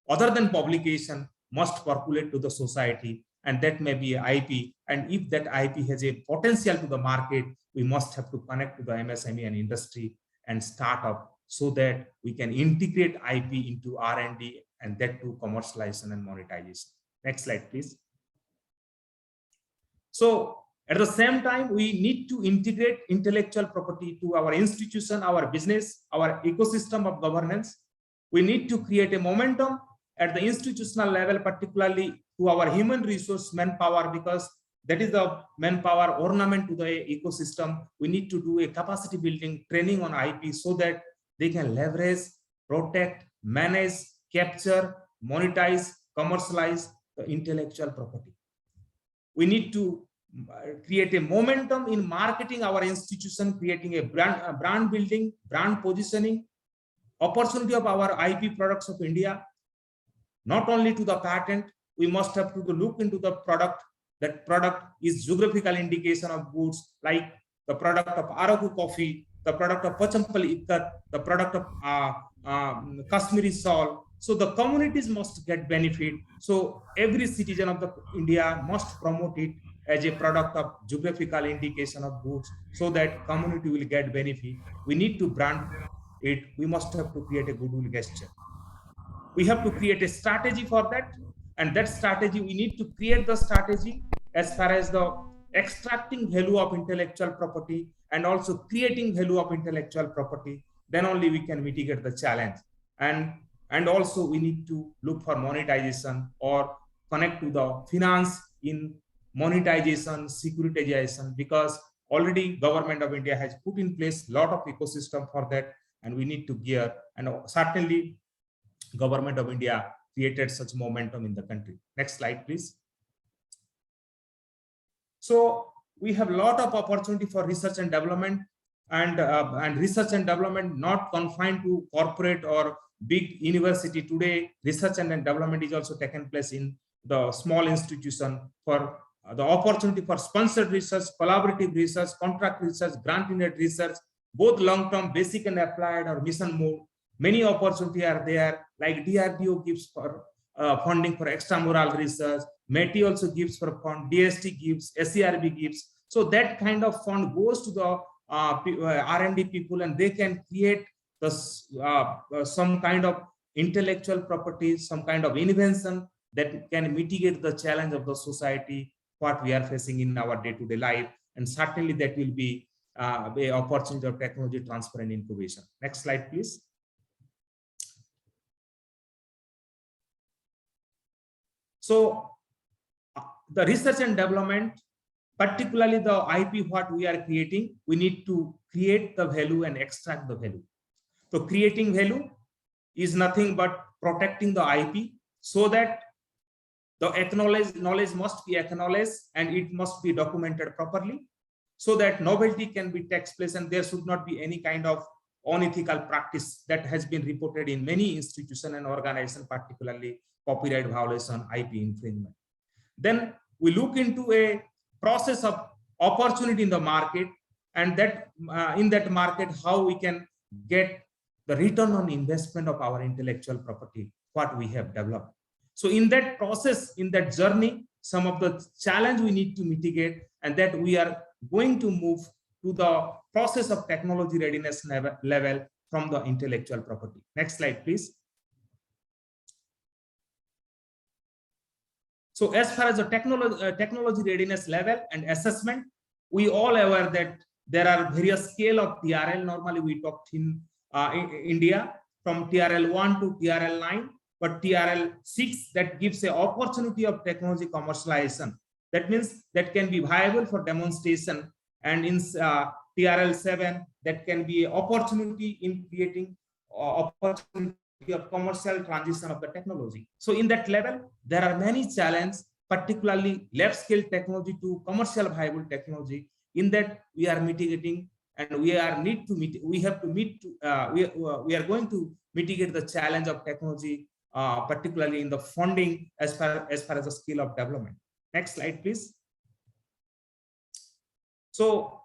other than publication must percolate to the society, and that may be IP. And if that IP has a potential to the market, we must have to connect to the MSME and industry and startup, so that we can integrate IP into R&D, and that to commercialization and monetization. Next slide, please. So at the same time, we need to integrate intellectual property to our institution, our business, our ecosystem of governance. We need to create a momentum at the institutional level, particularly to our human resource manpower, because that is the manpower ornament to the ecosystem. We need to do a capacity building training on IP, so that they can leverage, protect, manage, capture, monetize, commercialize the intellectual property. We need to create a momentum in marketing our institution, creating a brand building, brand positioning, opportunity of our IP products of India. Not only to the patent, we must have to look into the product. That product is geographical indication of goods, like the product of Araku coffee, the product of Pachampali Ikat, the product of Kashmiri shawl. So the communities must get benefit. So every citizen of the India must promote it as a product of geographical indication of goods, so that community will get benefit. We need to brand it. We must have to create a goodwill gesture. We have to create a strategy for that. And that strategy, we need to create the strategy as far as the extracting value of intellectual property and also creating value of intellectual property. Then only we can mitigate the challenge. And also we need to look for monetization or connect to the finance in monetization, securitization, because already government of India has put in place a lot of ecosystem for that, and we need to gear. And certainly government of India created such momentum in the country. Next slide, please. So we have a lot of opportunity for research and development, and research and development not confined to corporate or big university. Today, research and development is also taken place in the small institution, for the opportunity for sponsored research, collaborative research, contract research, grant-funded research, both long-term, basic and applied or mission mode. Many opportunities are there, like DRDO gives for funding for extramural research, METI also gives for fund, DST gives, SCRB gives. So that kind of fund goes to the R&D people, and they can create some kind of intellectual property, some kind of invention that can mitigate the challenge of the society, what we are facing in our day-to-day life. And certainly that will be the opportunity of technology transfer and incubation. Next slide, please. So the research and development, particularly the IP what we are creating, we need to create the value and extract the value. So creating value is nothing but protecting the IP, so that the knowledge must be acknowledged and it must be documented properly, so that novelty can be takes place, and there should not be any kind of unethical practice that has been reported in many institutions and organizations, particularly copyright violation, IP infringement. Then we look into a process of opportunity in the market, and that in that market, how we can get the return on investment of our intellectual property, what we have developed. So in that process, in that journey, some of the challenge we need to mitigate, and that we are going to move to the process of technology readiness level from the intellectual property. Next slide, please. So as far as the technology readiness level and assessment, we all aware that there are various scale of TRL. Normally we talked in India from TRL 1 to TRL 9, but TRL 6 that gives an opportunity of technology commercialization. That means that can be viable for demonstration, and in TRL 7 that can be an opportunity in creating opportunity of commercial transition of the technology. So in that level, there are many challenges, particularly lab scale technology to commercial viable technology. In that we are mitigating, and we are going to mitigate the challenge of technology, particularly in the funding as far as the scale of development. Next slide, please. So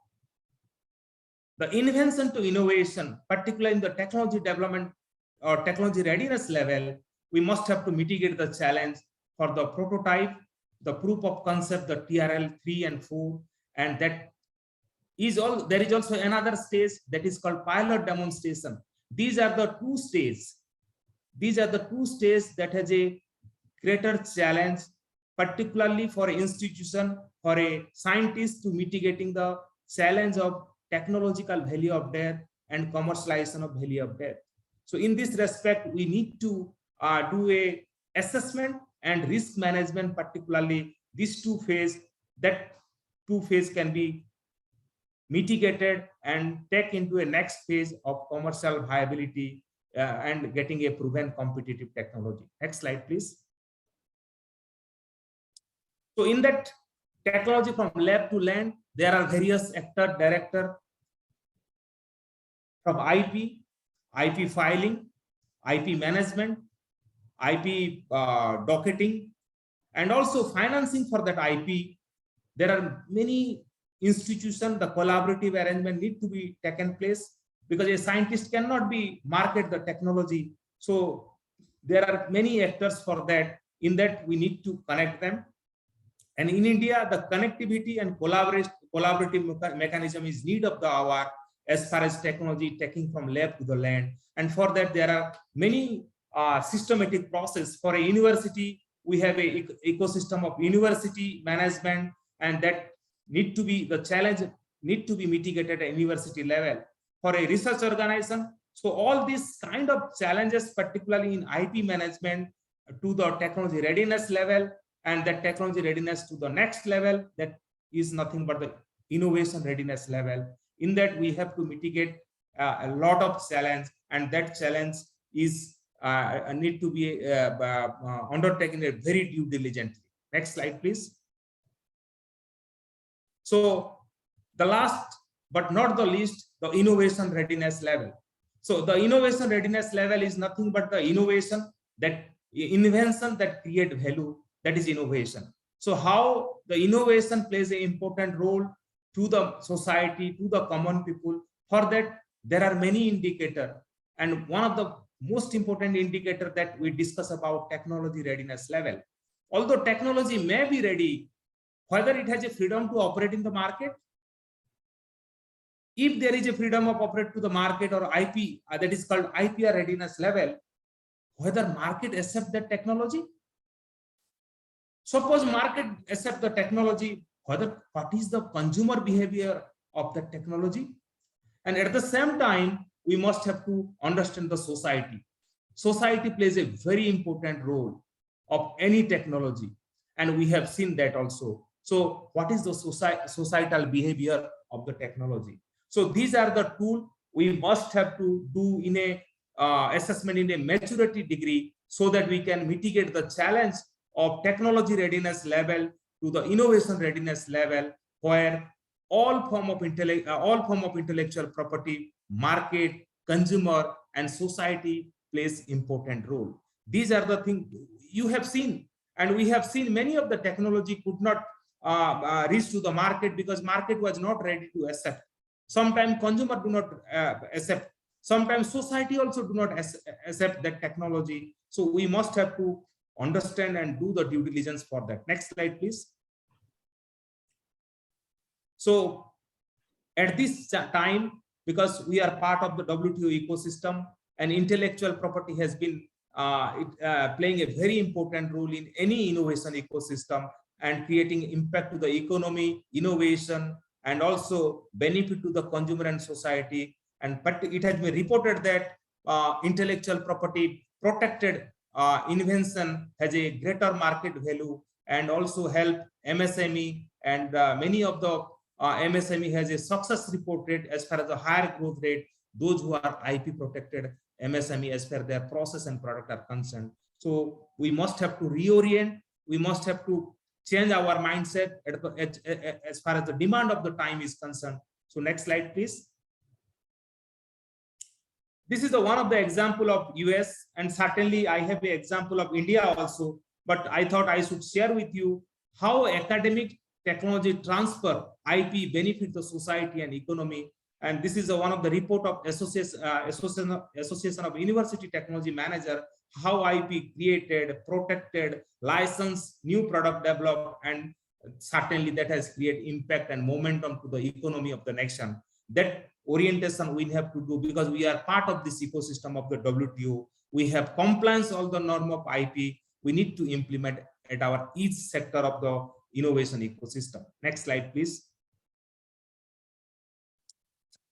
the invention to innovation, particularly in the technology development or technology readiness level, we must have to mitigate the challenge for the prototype, the proof of concept, the TRL 3 and 4, and that is all. There is also another stage that is called pilot demonstration. These are the two stages. These are the two stages that has a greater challenge, particularly for an institution, for a scientist to mitigating the challenge of technological value of death and commercialization of value of death. So in this respect, we need to do a assessment and risk management, particularly these two phases. That two phases can be mitigated and take into a next phase of commercial viability and getting a proven competitive technology. Next slide, please. So in that technology from lab to land, there are various actor, director from IP filing, IP management, IP docketing, and also financing for that IP. There are many institutions, the collaborative arrangement need to be taken place, because a scientist cannot be market the technology. So there are many actors for that. In that we need to connect them. And in India, the connectivity and collaborative mechanism is need of the hour as far as technology taking from lab to the land. And for that, there are many systematic process. For a university, we have a ecosystem of university management, and that need to be the challenge need to be mitigated at university level. For a research organization, so all these kind of challenges, particularly in IP management to the technology readiness level, and that technology readiness to the next level, that is nothing but the innovation readiness level. In that we have to mitigate a lot of challenge, and that challenge is need to be undertaken very due diligently. Next slide, please. So the last but not the least, the innovation readiness level. So the innovation readiness level is nothing but the innovation, that invention that create value, that is innovation. So how the innovation plays an important role to the society, to the common people. For that, there are many indicators, and one of the most important indicator that we discuss about technology readiness level. Although technology may be ready, whether it has a freedom to operate in the market. If there is a freedom of operate to the market or IP, that is called Ipr readiness level, whether market accept that technology. Suppose market accept the technology, whether what is the consumer behavior of the technology. And at the same time, we must have to understand the society. Society plays a very important role of any technology, and we have seen that also. So what is the societal behavior of the technology? So these are the tools we must have to do in a assessment in a maturity degree, so that we can mitigate the challenge of technology readiness level to the innovation readiness level, where all form of intellectual property, market, consumer, and society plays important role. These are the things you have seen, and we have seen many of the technology could not reach to the market because market was not ready to accept. Sometimes consumer do not accept. Sometimes society also do not accept that technology. So we must have to understand and do the due diligence for that. Next slide, please. So at this time, because we are part of the WTO ecosystem and intellectual property has been playing a very important role in any innovation ecosystem and creating impact to the economy, innovation, and also benefit to the consumer and society. But it has been reported that intellectual property protected invention has a greater market value and also help MSME, and many of the MSME has a success reported as far as the higher growth rate, those who are IP protected MSME as far as their process and product are concerned. So we must have to reorient, we must have to change our mindset as far as the demand of the time is concerned. So next slide, please. This is one of the example of US, and certainly I have an example of India also, but I thought I should share with you how academic technology transfer IP benefit the society and economy. And this is one of the report of Association of University Technology Manager, how IP created, protected, licensed, new product developed, and certainly that has created impact and momentum to the economy of the nation. That orientation we have to do because we are part of this ecosystem of the WTO. We have compliance all the norm of IP. We need to implement at our each sector of the innovation ecosystem. Next slide, please.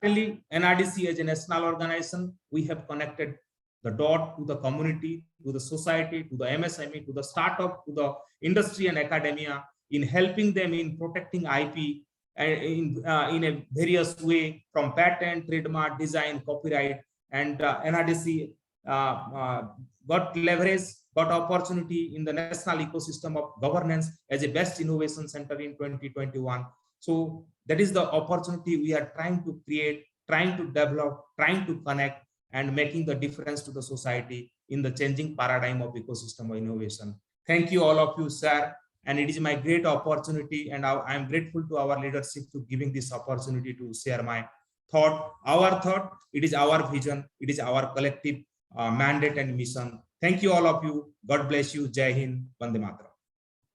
Certainly, Nrdc as a national organization, we have connected the dot to the community, to the society, to the MSME, to the startup, to the industry and academia in helping them in protecting IP in a various way from patent, trademark, design, copyright, and Nrdc got leverage, got opportunity in the national ecosystem of governance as a best innovation center in 2021. So that is the opportunity we are trying to create, trying to develop, trying to connect, and making the difference to the society in the changing paradigm of ecosystem of innovation. Thank you all of you, sir. And it is my great opportunity, and I am grateful to our leadership to giving this opportunity to share my thought. Our thought, it is our vision, it is our collective mandate and mission. Thank you all of you. God bless you. Jai Hind, Vande Mataram.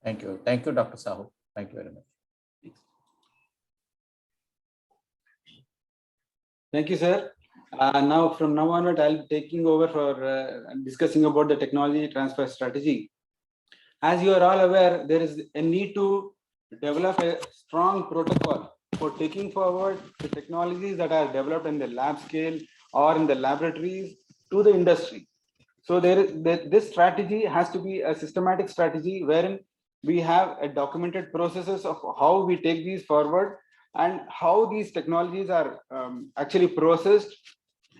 Thank you. Thank you, Dr. Sahu. Thank you very much. Thank you, sir. Now, from now onward, I'll be taking over for discussing about the technology transfer strategy. As you are all aware, there is a need to develop a strong protocol for taking forward the technologies that are developed in the lab scale or in the laboratories to the industry. So this strategy has to be a systematic strategy wherein we have a documented processes of how we take these forward and how these technologies are actually processed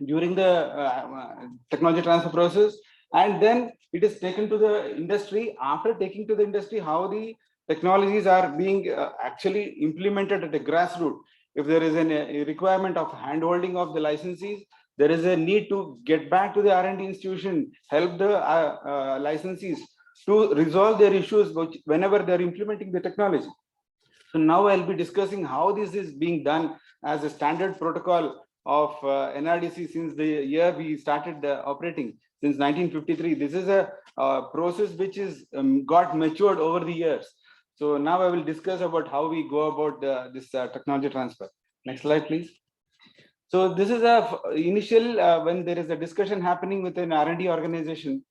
during the technology transfer process, and then it is taken to the industry. After taking to the industry, how the technologies are being actually implemented at a grassroots. If there is a requirement of handholding of the licensees, there is a need to get back to the R&D institution, help the licensees to resolve their issues whenever they're implementing the technology. So now I'll be discussing how this is being done as a standard protocol of Nrdc since the year we started operating, since 1953. This is a process which is got matured over the years. So now I will discuss about how we go about this technology transfer. Next slide, please. So this is a initial when there is a discussion happening with an R&D organization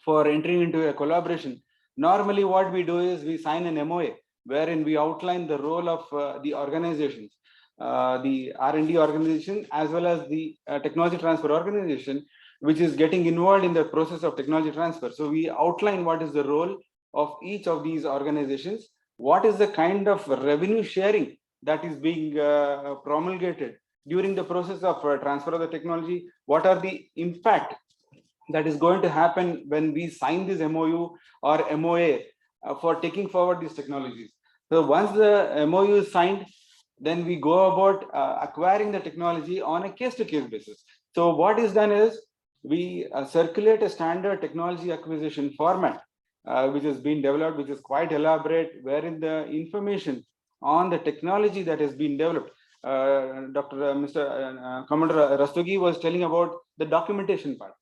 for entering into a collaboration. Normally what we do is we sign an MOA wherein we outline the role of the organizations, the R&D organization as well as the technology transfer organization, which is getting involved in the process of technology transfer. So we outline what is the role of each of these organizations, what is the kind of revenue sharing that is being promulgated during the process of transfer of the technology, what are the impact that is going to happen when we sign this MOU or MOA for taking forward these technologies. So once the MOU is signed, then we go about acquiring the technology on a case-to-case basis. So what is done is we circulate a standard technology acquisition format, which has been developed, which is quite elaborate, wherein the information on the technology that has been developed. Mr. Commodore Rastogi was telling about the documentation part.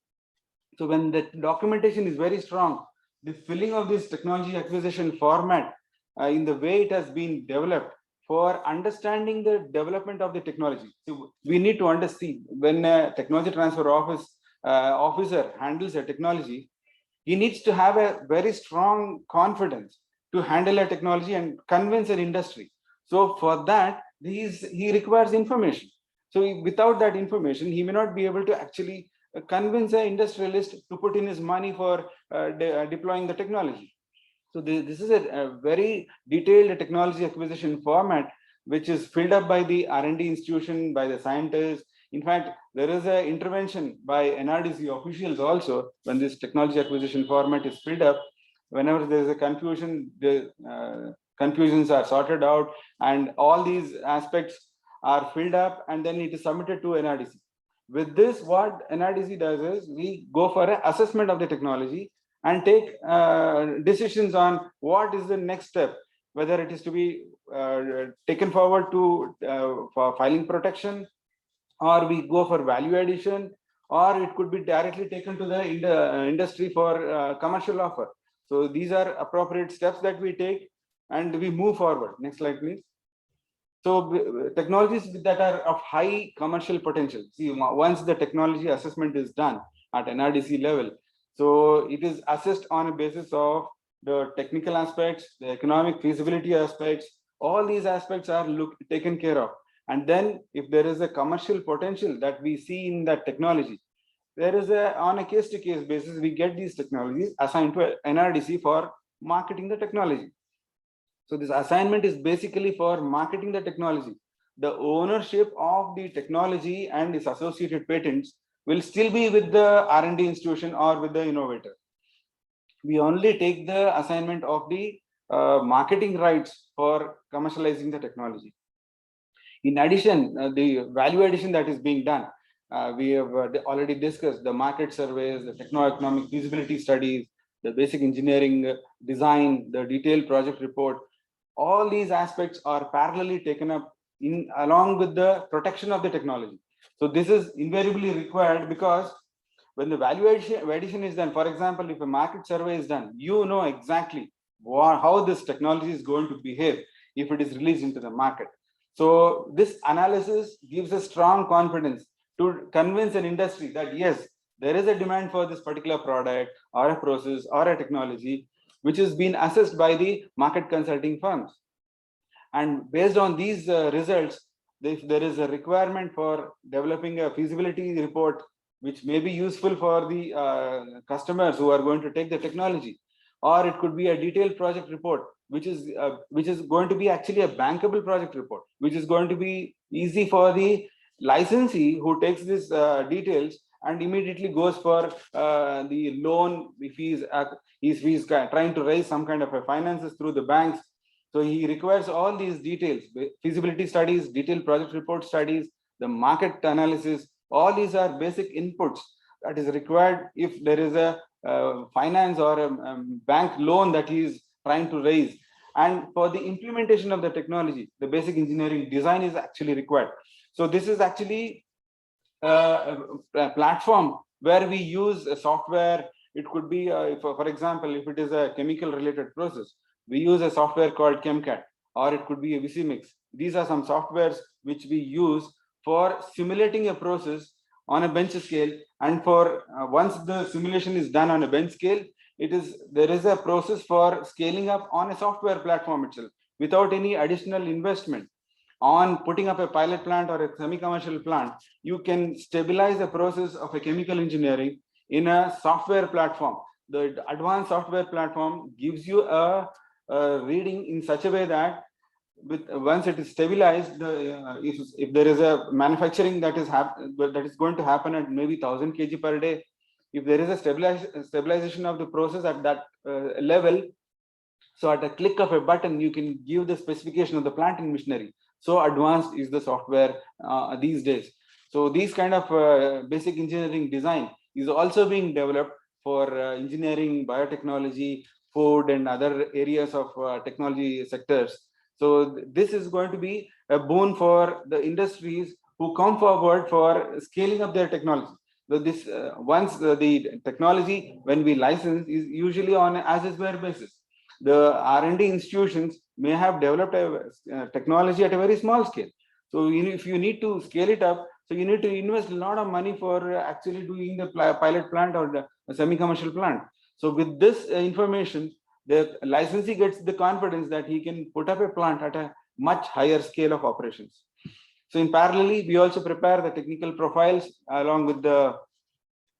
So when the documentation is very strong, the filling of this technology acquisition format in the way it has been developed for understanding the development of the technology. So we need to understand when a technology transfer office officer handles a technology, he needs to have a very strong confidence to handle a technology and convince an industry. So for that, he requires information. So without that information, he may not be able to actually convince an industrialist to put in his money for deploying the technology. So this is a very detailed technology acquisition format, which is filled up by the R&D institution, by the scientists. In fact, there is an intervention by Nrdc officials also when this technology acquisition format is filled up. Whenever there is a confusion, the confusions are sorted out, and all these aspects are filled up, and then it is submitted to Nrdc. With this, what Nrdc does is we go for an assessment of the technology and take decisions on what is the next step, whether it is to be taken forward to for filing protection, or we go for value addition, or it could be directly taken to the industry for commercial offer. So these are appropriate steps that we take and we move forward. Next slide, please. So technologies that are of high commercial potential. See, once the technology assessment is done at NRDC level, so it is assessed on a basis of the technical aspects, the economic feasibility aspects. All these aspects are taken care of. And then if there is a commercial potential that we see in that technology, there is on a case-to-case basis, we get these technologies assigned to NRDC for marketing the technology. So this assignment is basically for marketing the technology. The ownership of the technology and its associated patents will still be with the R&D institution or with the innovator. We only take the assignment of the marketing rights for commercializing the technology. In addition, the value addition that is being done, we have already discussed the market surveys, the techno-economic feasibility studies, the basic engineering design, the detailed project report. All these aspects are parallelly taken up along with the protection of the technology. So this is invariably required because when the value addition is done, for example, if a market survey is done, you know exactly how this technology is going to behave if it is released into the market. So this analysis gives a strong confidence to convince an industry that yes, there is a demand for this particular product or a process or a technology, which has been assessed by the market consulting firms. And based on these results, if there is a requirement for developing a feasibility report, which may be useful for the customers who are going to take the technology, or it could be a detailed project report, which is going to be actually a bankable project report, which is going to be easy for the licensee who takes these details and immediately goes for the loan if he's trying to raise some kind of a finances through the banks. So he requires all these details, feasibility studies, detailed project report studies, the market analysis. All these are basic inputs that is required if there is a finance or a bank loan that he is trying to raise. And for the implementation of the technology, the basic engineering design is actually required. So this is actually a platform where we use a software. It could be, for example, if it is a chemical related process, we use a software called ChemCat, or it could be a Visimix. These are some softwares which we use for simulating a process on a bench scale. And for once the simulation is done on a bench scale, there is a process for scaling up on a software platform itself without any additional investment. On putting up a pilot plant or a semi-commercial plant, you can stabilize the process of a chemical engineering in a software platform. The advanced software platform gives you a reading in such a way that once it is stabilized, if there is a manufacturing that is going to happen at maybe 1000 kg per day, if there is a stabilization of the process at that level, so at a click of a button, you can give the specification of the plant and machinery. So advanced is the software these days. So these kind of basic engineering design is also being developed for engineering, biotechnology, food, and other areas of technology sectors. So this is going to be a boon for the industries who come forward for scaling up their technology. So this once the technology, when we license, is usually on an as-is-where basis. The R&D institutions may have developed a technology at a very small scale. So if you need to scale it up, So you need to invest a lot of money for actually doing the pilot plant or the semi-commercial plant. So with this information, the licensee gets the confidence that he can put up a plant at a much higher scale of operations. So in parallel, we also prepare the technical profiles along with the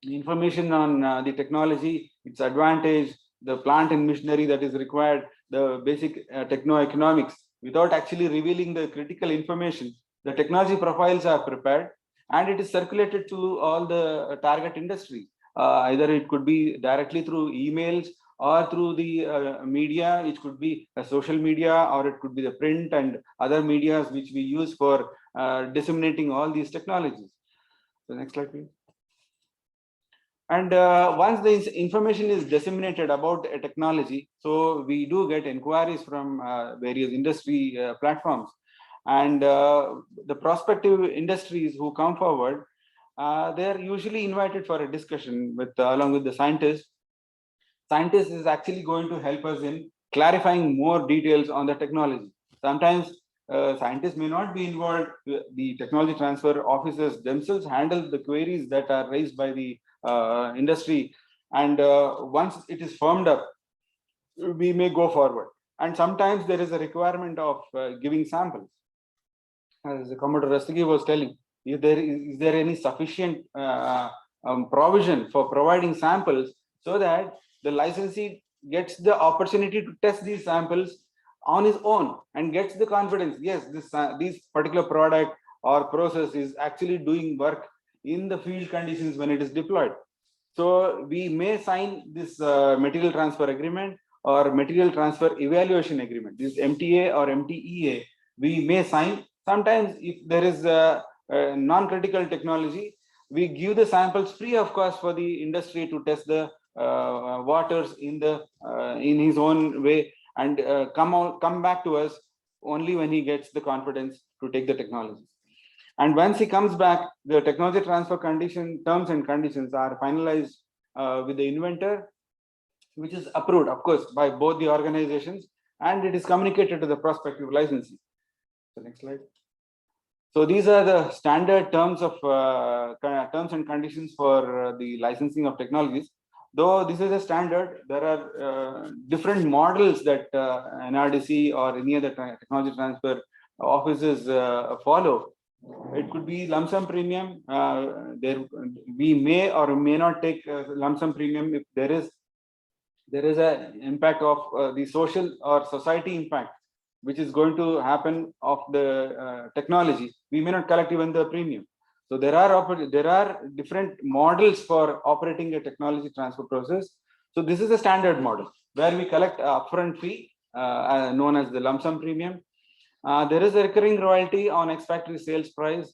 information on the technology, its advantage, the plant and machinery that is required, the basic techno-economics, without actually revealing the critical information. The technology profiles are prepared and it is circulated to all the target industry. Either it could be directly through emails or through the media. It could be a social media, or it could be the print and other medias which we use for disseminating all these technologies. So next slide, please. And once the information is disseminated about a technology, so we do get inquiries from various industry platforms, and the prospective industries who come forward, they are usually invited for a discussion with along with the scientists. Scientist is actually going to help us in clarifying more details on the technology. Sometimes scientists may not be involved. The technology transfer officers themselves handle the queries that are raised by the industry, and once it is firmed up, we may go forward. And sometimes there is a requirement of giving samples. As Commodore Rastagi was telling, is there any sufficient provision for providing samples so that the licensee gets the opportunity to test these samples on his own and gets the confidence, yes, this particular product or process is actually doing work in the field conditions when it is deployed. So we may sign this material transfer agreement or material transfer evaluation agreement, this MTA or MTEA, we may sign. Sometimes if there is a non-critical technology, we give the samples free of cost for the industry to test the waters in his own way, and come back to us only when he gets the confidence to take the technology. And once he comes back, the technology transfer terms and conditions are finalized with the inventor, which is approved, of course, by both the organizations, and it is communicated to the prospective licensee. So next slide. So these are the standard terms and conditions for the licensing of technologies. Though this is a standard, there are different models that Nrdc or any other technology transfer offices follow. It could be lump sum premium. We may or may not take lump sum premium if there is an impact of the social or society impact, which is going to happen of the technology. We may not collect even the premium. So there are different models for operating a technology transfer process. So this is a standard model where we collect upfront fee known as the lump sum premium. There is a recurring royalty on ex-factory sales price,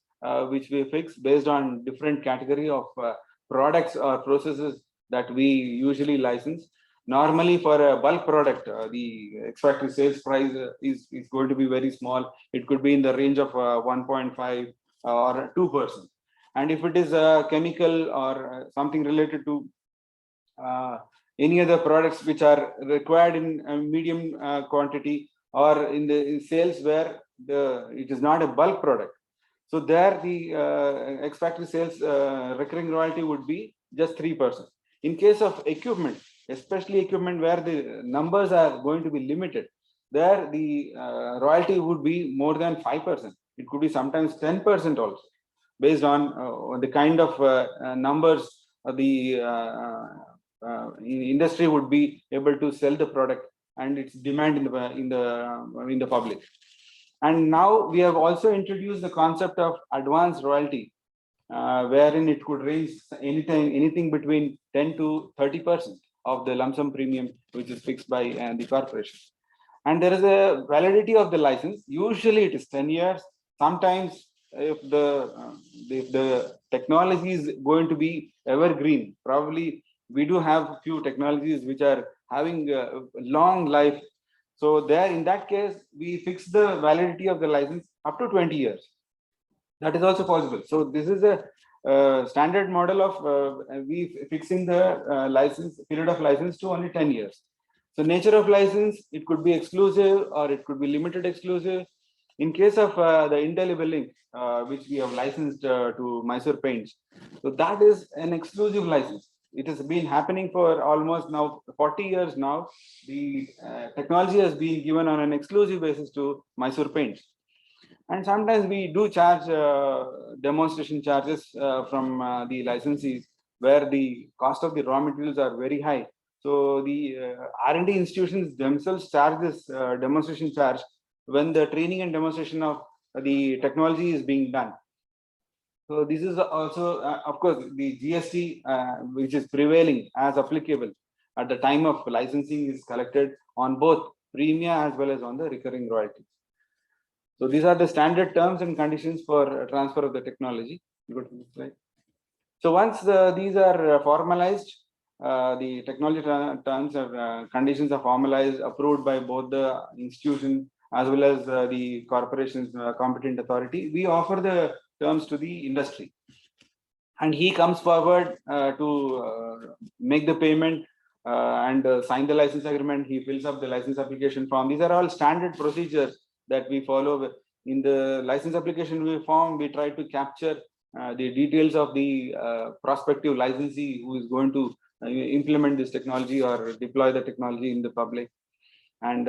which we fix based on different category of products or processes that we usually license. Normally for a bulk product, the ex-factory sales price is going to be very small. It could be in the range of 1.5 or 2%. And if it is a chemical or something related to any other products which are required in a medium quantity, or in the sales where it is not a bulk product, so there the ex-factory sales recurring royalty would be just 3%. In case of equipment, especially equipment where the numbers are going to be limited, there the royalty would be more than 5%. It could be sometimes 10% also, based on the kind of numbers the industry would be able to sell the product and its demand in the public. And now we have also introduced the concept of advanced royalty, wherein it could range anything between 10 to 30% of the lump sum premium, which is fixed by the corporation. And there is a validity of the license. Usually it is 10 years. Sometimes if the technology is going to be evergreen, probably we do have a few technologies which are having a long life. So there, in that case, we fix the validity of the license up to 20 years. That is also possible. So this is a standard model of we fixing the license period of license to only 10 years. So nature of license, it could be exclusive or it could be limited exclusive. In case of the indelible ink, which we have licensed to Mysore Paints, so that is an exclusive license. It has been happening for almost now 40 years now. The technology has been given on an exclusive basis to Mysore Paints. And sometimes we do charge demonstration charges from the licensees, where the cost of the raw materials are very high. So the R&D institutions themselves charge this demonstration charge when the training and demonstration of the technology is being done. So this is also, of course, the GST, which is prevailing as applicable at the time of licensing, is collected on both premia as well as on the recurring royalties. So these are the standard terms and conditions for transfer of the technology. Go to the slide. So once these are formalized, the technology terms or conditions are formalized, approved by both the institution as well as the corporation's competent authority, we offer the terms to the industry. And he comes forward to make the payment and sign the license agreement. He fills up the license application form. These are all standard procedures that we follow. In the license application form, we try to capture the details of the prospective licensee who is going to implement this technology or deploy the technology in the public. And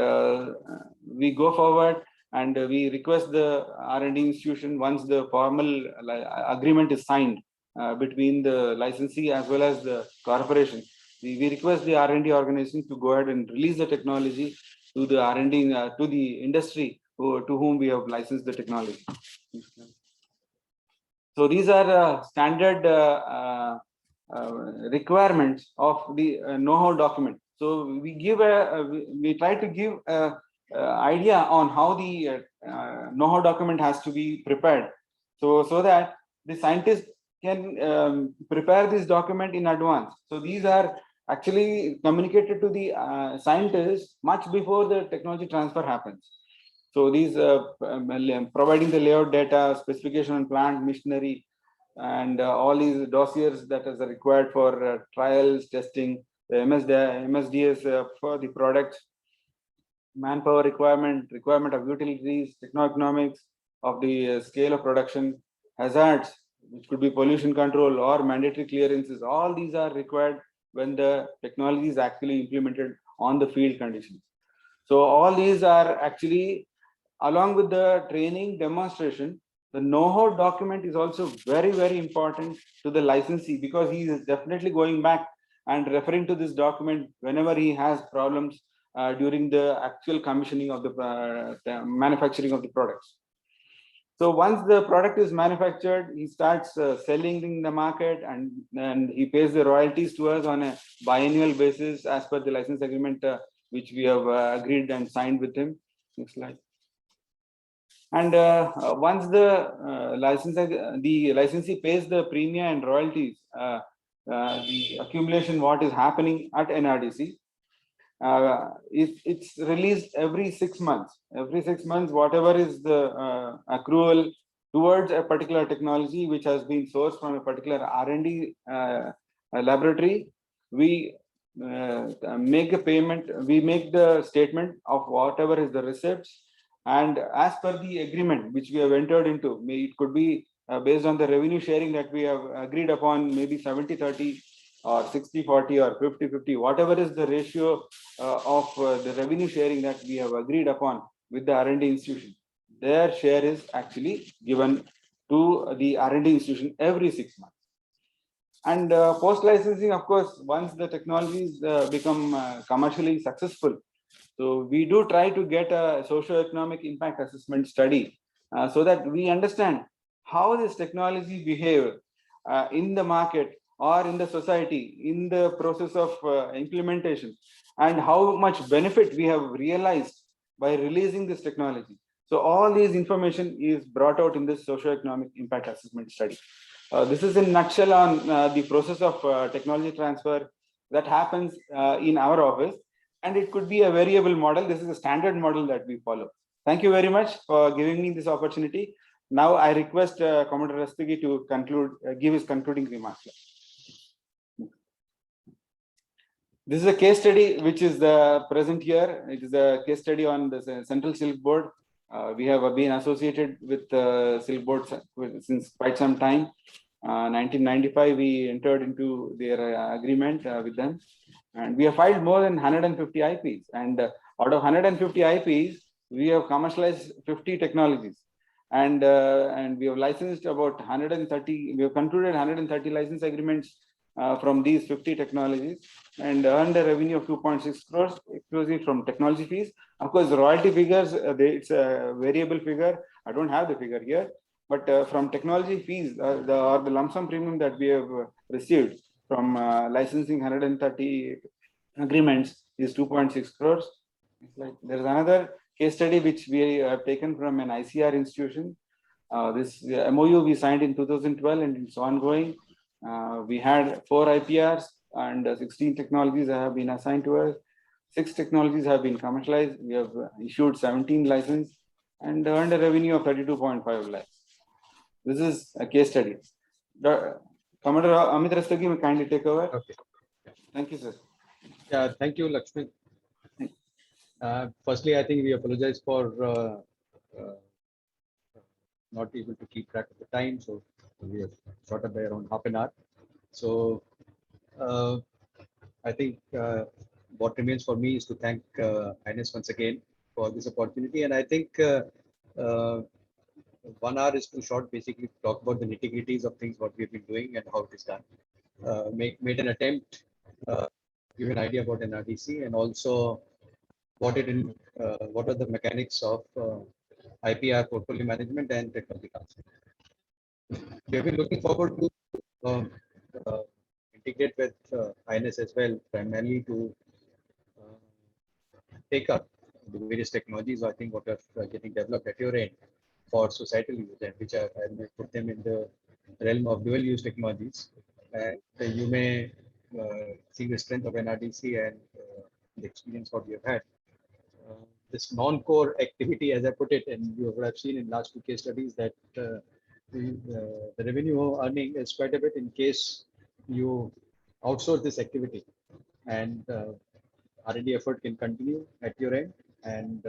we go forward and we request the R&D institution, once the formal agreement is signed between the licensee as well as the corporation, we request the R&D organization to go ahead and release the technology to the R&D, to the industry to whom we have licensed the technology. So these are standard requirements of the know-how document. So we give we try to give a idea on how the know-how document has to be prepared, so that the scientist can prepare this document in advance. So these are actually communicated to the scientists much before the technology transfer happens. So these providing the layout data, specification on plant machinery, and all these dossiers that is required for trials, testing, the MSDS for the product, manpower requirement of utilities, techno-economics of the scale of production, hazards, which could be pollution control or mandatory clearances. All these are required when the technology is actually implemented on the field conditions. So all these are actually, along with the training demonstration, the know-how document is also very, very important to the licensee, because he is definitely going back and referring to this document whenever he has problems during the actual commissioning of the manufacturing of the products. So once the product is manufactured, he starts selling in the market, and he pays the royalties to us on a biannual basis as per the license agreement which we have agreed and signed with him. Next slide. And once the licensee pays the premium and royalties, the accumulation what is happening at NRDC, it's released every 6 months. Every 6 months, whatever is the accrual towards a particular technology which has been sourced from a particular R&D laboratory, we make a payment. We make the statement of whatever is the receipts. And as per the agreement which we have entered into, it could be based on the revenue sharing that we have agreed upon, maybe 70-30 or 60-40 or 50-50, whatever is the ratio of the revenue sharing that we have agreed upon with the R&D institution. Their share is actually given to the R&D institution every 6 months. And post-licensing, of course, once the technologies become commercially successful, so we do try to get a socio-economic impact assessment study so that we understand how this technology behave in the market or in the society in the process of implementation, and how much benefit we have realized by releasing this technology. So all these information is brought out in this socio-economic impact assessment study. This is in a nutshell on the process of technology transfer that happens in our office. And it could be a variable model. This is a standard model that we follow. Thank you very much for giving me this opportunity. Now I request Commodore Rastogi to conclude, give his concluding remarks. This is a case study which is present here. It is a case study on the Central Silk Board. We have been associated with Silk Board since quite some time. 1995, we entered into their agreement with them, and we have filed more than 150 IPs. And out of 150 IPs, we have commercialized 50 technologies, and we have licensed about 130. We have concluded 130 license agreements from these 50 technologies, and earned a revenue of 2.6 crores exclusive from technology fees. Of course, the royalty figures, it's a variable figure. I don't have the figure here, but from technology fees, the lump sum premium that we have received from licensing 130 agreements is 2.6 crores. There's another case study which we have taken from an ICR institution. This MOU we signed in 2012 and it's ongoing. We had 4 IPRs and 16 technologies have been assigned to us. 6 technologies have been commercialized. We have issued 17 licenses and earned a revenue of 32.5 lakhs. This is a case study. Commodore Amit Rastogi, may kindly take over. Okay. Thank you, sir. Yeah, thank you, Lakshmi. Firstly, I think we apologize for not able to keep track of the time, so we have shot up by around half an hour. So I think what remains for me is to thank Ines once again for this opportunity, and I think 1 hour is too short. Basically, to talk about the nitty-gritties of things what we've been doing and how it is done. Made an attempt, give an idea about Nrdc, and also what are the mechanics of IPR portfolio management and technology transfer. We have been looking forward to integrate with INS as well, primarily to take up the various technologies I think what are getting developed at your end for societal use, and which I may put them in the realm of dual use technologies. And you may see the strength of Nrdc and the experience what we have had. This non-core activity, as I put it, and you would have seen in last 2 case studies that the revenue earning is quite a bit in case you outsource this activity, and R&D effort can continue at your end, and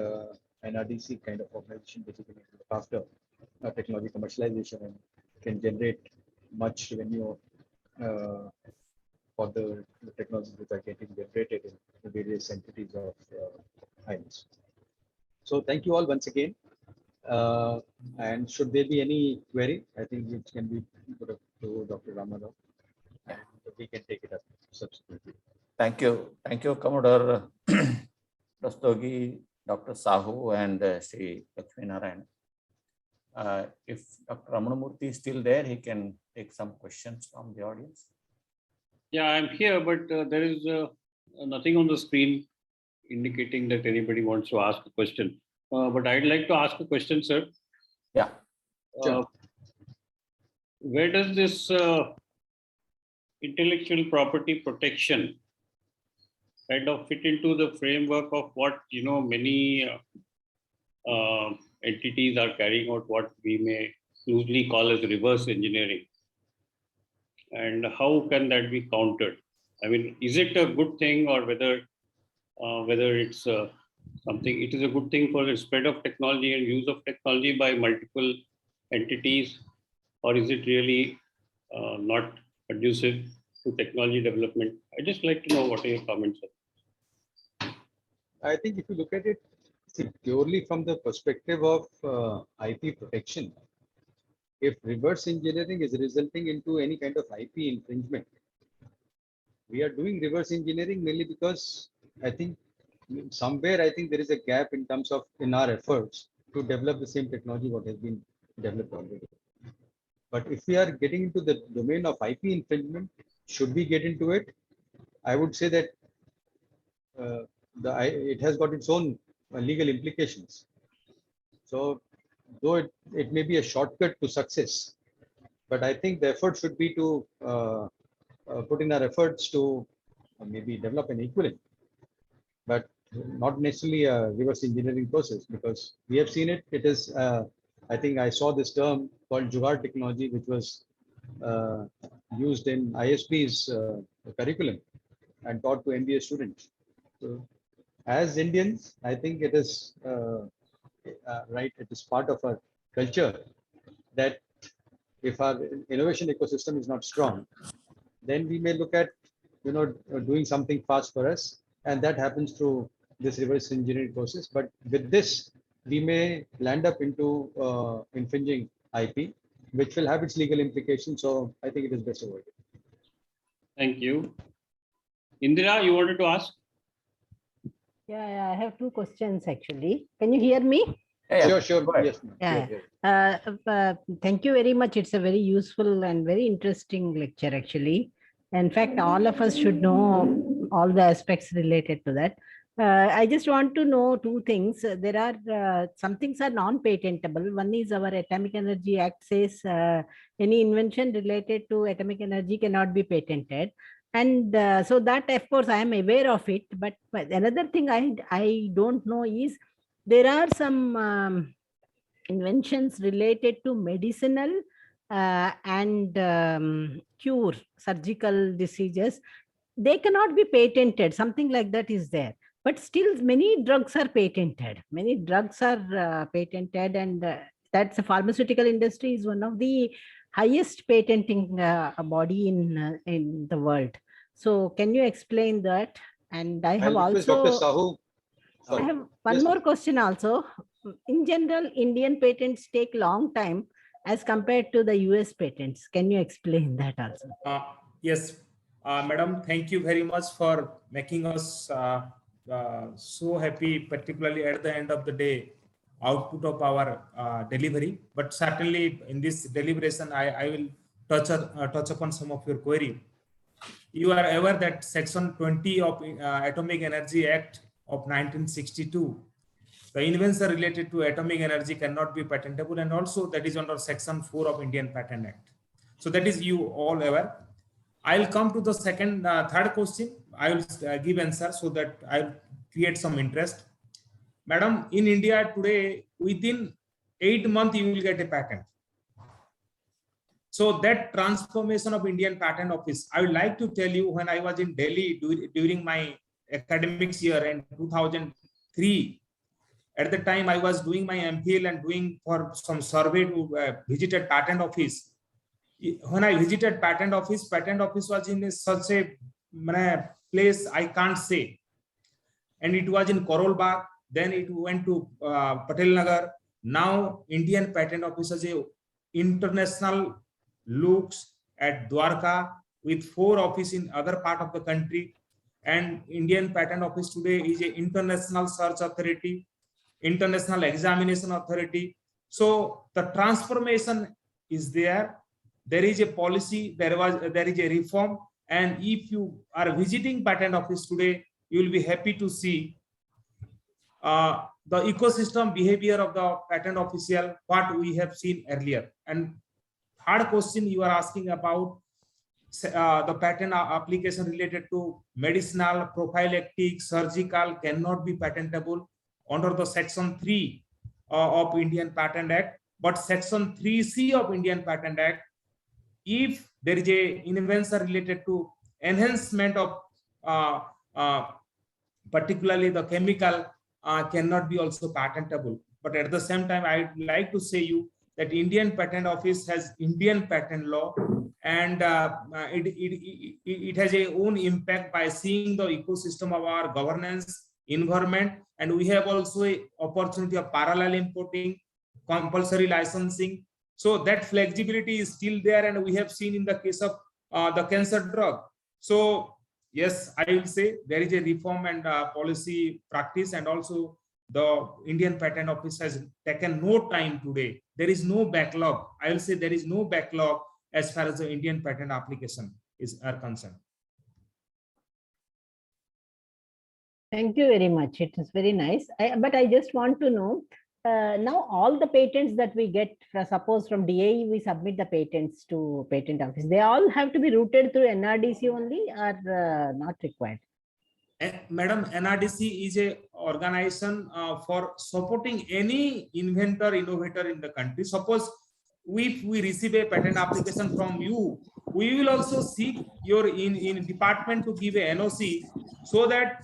Nrdc kind of organization basically look after technology commercialization and can generate much revenue for the technologies that are getting generated in the various entities of INS. So thank you all once again. And should there be any query, I think it can be put up to Dr. Ramarao, and we can take it up subsequently. Thank you, Commodore Rastogi, Dr. Sahu, and Sri Lakshmi Narayan. If Dr. Ramanamurthy is still there, he can take some questions from the audience. Yeah, I'm here, but there is nothing on the screen indicating that anybody wants to ask a question. But I'd like to ask a question, sir. Yeah. Where does this intellectual property protection kind of fit into the framework of what many entities are carrying out, what we may loosely call as reverse engineering, and how can that be countered? I mean, is it a good thing, or whether it's something? It is a good thing for the spread of technology and use of technology by multiple entities, or is it really not conducive to technology development? I just like to know what are your comments are. I think if you look at it purely from the perspective of IP protection, if reverse engineering is resulting into any kind of IP infringement, we are doing reverse engineering mainly because I think somewhere there is a gap in terms of in our efforts to develop the same technology what has been developed already. But if we are getting into the domain of IP infringement, should we get into it? I would say that it has got its own legal implications. So though it may be a shortcut to success, but I think the effort should be to put in our efforts to maybe develop an equivalent, but not necessarily a reverse engineering process, because we have seen it. It is, I think I saw this term called Jugaad technology, which was used in ISP's curriculum and taught to MBA students. So, as Indians, I think it is right, it is part of our culture that if our innovation ecosystem is not strong, then we may look at, doing something fast for us, and that happens through this reverse engineering process. But with this, we may land up into infringing IP, which will have its legal implications. So I think it is best avoided. Thank you. Indira, you wanted to ask? Yeah, I have two questions actually. Can you hear me? Yeah, Sure. go ahead. Yes, ma'am. Yeah. Sure. Thank you very much. It's a very useful and very interesting lecture actually. In fact, all of us should know all the aspects related to that. I just want to know two things. There are some things are non-patentable. One is our Atomic Energy Act says any invention related to atomic energy cannot be patented. And so that, of course, I am aware of it. But another thing I don't know is there are some inventions related to medicinal and cure surgical diseases. They cannot be patented. Something like that is there. But still, many drugs are patented. Many drugs are patented, and that's the pharmaceutical industry is one of the highest patenting body in the world. So, can you explain that? And I have I'll request Dr. also. Sahu. I Sorry. have one Yes, more ma'am. question also. In general, Indian patents take long time as compared to the US patents. Can you explain that also? Yes, Madam, thank you very much for making us so happy, particularly at the end of the day, output of our delivery. But certainly in this deliberation, I will touch upon some of your query. You are aware that Section 20 of Atomic Energy Act of 1962, the invention related to atomic energy cannot be patentable, and also that is under Section 4 of Indian Patent Act. So that is you all aware. I'll come to the third question. I will give answer so that I'll create some interest. Madam, in India today, within 8 months, you will get a patent. So that transformation of Indian Patent Office, I would like to tell you, when I was in Delhi during my academics year in 2003, at the time I was doing my MPhil and doing for some survey to visited patent office. When I visited patent office was in such a place I can't say. And it was in Karol Bagh, then it went to Patel Nagar. Now Indian Patent Office has a international looks at Dwarka with 4 offices in other part of the country. And Indian Patent Office today is an international search authority, international examination authority. So the transformation is there. There is a policy, there is a reform. And if you are visiting patent office today, you will be happy to see the ecosystem behavior of the patent official, what we have seen earlier. And third question you are asking about the patent application related to medicinal, prophylactic, surgical cannot be patentable under the Section 3 of Indian Patent Act, but Section 3C of Indian Patent Act, if there is a invention related to enhancement of particularly the chemical cannot be also patentable. But at the same time, I'd like to say you that Indian Patent Office has Indian patent law, and it has a own impact by seeing the ecosystem of our governance environment. And we have also a opportunity of parallel importing, compulsory licensing. So that flexibility is still there, and we have seen in the case of the cancer drug. So yes, I will say there is a reform and policy practice, and also the Indian Patent Office has taken no time today. There is no backlog. I will say there is no backlog as far as the Indian patent application are concerned. Thank you very much. It is very nice. But I just want to know, now all the patents that we get, suppose from DAE, we submit the patents to patent office. They all have to be routed through NRDC only, or not required? Madam, NRDC is a organization for supporting any inventor, innovator in the country. Suppose if we receive a patent application from you, we will also seek your in department to give a NOC, so that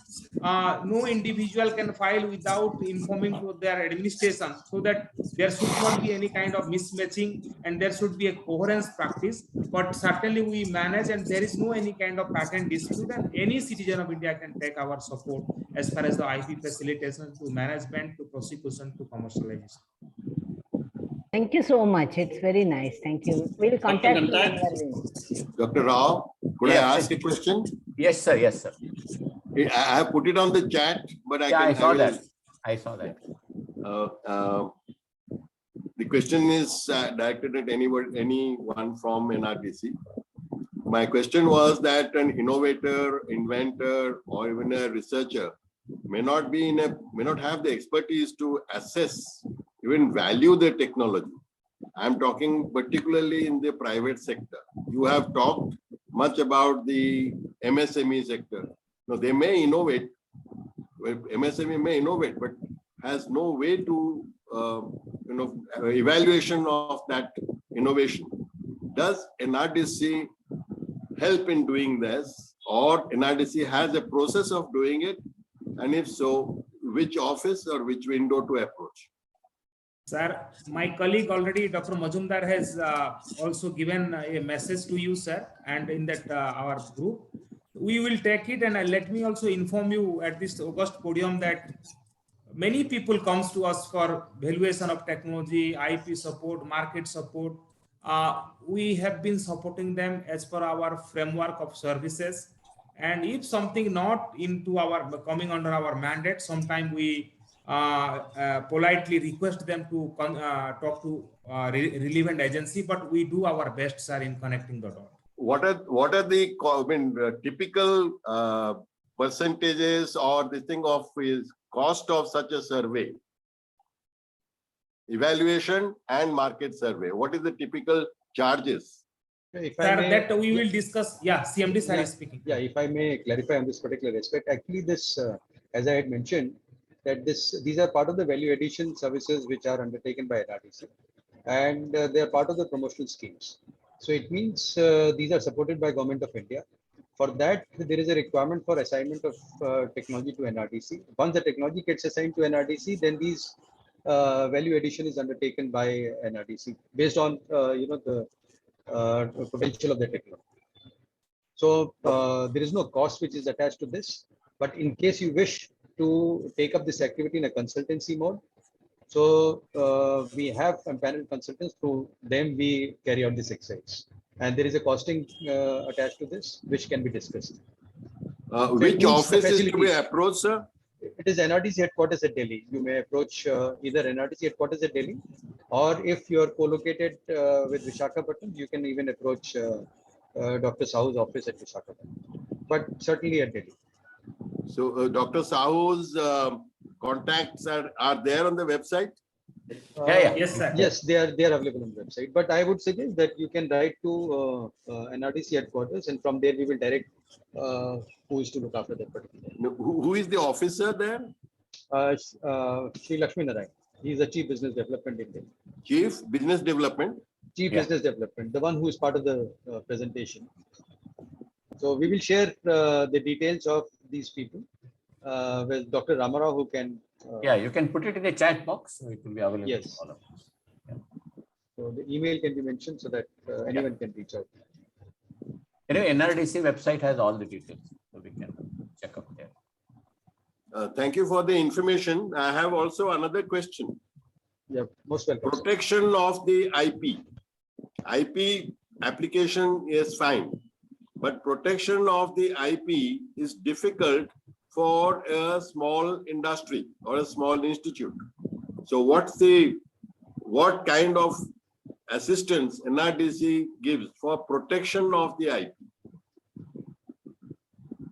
no individual can file without informing to their administration, so that there should not be any kind of mismatching and there should be a coherence practice. But certainly we manage, and there is no any kind of patent dispute, and any citizen of India can take our support as far as the IP facilitation to management to prosecution to commercialization. Thank you so much. It's very nice. Thank you. We'll contact you Gantaj? whenever we know. Dr. Rao, could Yes, I ask a question? Yes, sir. Yes, sir. I have put it on the chat, but I saw that. I saw that. The question is directed at anyone from NRDC. My question was that an innovator, inventor, or even a researcher may not have the expertise to assess, even value the technology. I'm talking particularly in the private sector. You have talked much about the MSME sector. Now, they may innovate, MSME may innovate, but has no way to, evaluation of that innovation. Does NRDC help in doing this, or NRDC has a process of doing it? And if so, which office or which window to approach? Sir, my colleague already, Dr. Majumdar, has also given a message to you, sir, and in that our group. We will take it, and let me also inform you at this August podium that many people comes to us for valuation of technology, IP support, market support. We have been supporting them as per our framework of services. And if something not into our coming under our mandate, sometime we politely request them to talk to relevant agency, but we do our best, sir, in connecting the dot. What are the typical percentages or the thing of is cost of such a survey? Evaluation and market survey. What is the typical charges? If Sir, I may, that we will discuss. Yeah, CMD sir is speaking. Yeah, if I may clarify on this particular aspect, actually this, as I had mentioned, that these are part of the value addition services which are undertaken by NRDC, and they are part of the promotional schemes. So it means these are supported by Government of India. For that, there is a requirement for assignment of technology to NRDC. Once the technology gets assigned to NRDC, then these value addition is undertaken by NRDC based on the potential of the technology. So there is no cost which is attached to this. But in case you wish to take up this activity in a consultancy mode, so we have panel consultants, through them we carry out this exercise. And there is a costing attached to this, which can be discussed. Which office is to be approached, sir? It is NRDC headquarters at Delhi. You may approach either NRDC headquarters at Delhi, or if you are co-located with Visakhapatnam, you can even approach Dr. Sahu's office at Visakhapatnam, but certainly at Delhi. So Dr. Sahu's contacts are there on the website? Yes, sir. Yes, they are available on the website. But I would suggest that you can write to NRDC headquarters, and from there we will direct who is to look after that particular. Who is the officer there? Sri Lakshmi Narayan. He is the Chief Business Development in Delhi. Chief Business Development? Chief Business Development, the one who is part of the presentation. So we will share the details of these people with Dr. Ramarao, who can. You can put it in the chat box, so it will be available. Yes. To all of us. Yeah. So the email can be mentioned so that anyone can reach out. Anyway, NRDC website has all the details, so we can check up there. Thank you for the information. I have also another question. Yeah, most welcome. Protection of the IP. IP application is fine, but protection of the IP is difficult for a small industry or a small institute. So what kind of assistance NRDC gives for protection of the IP?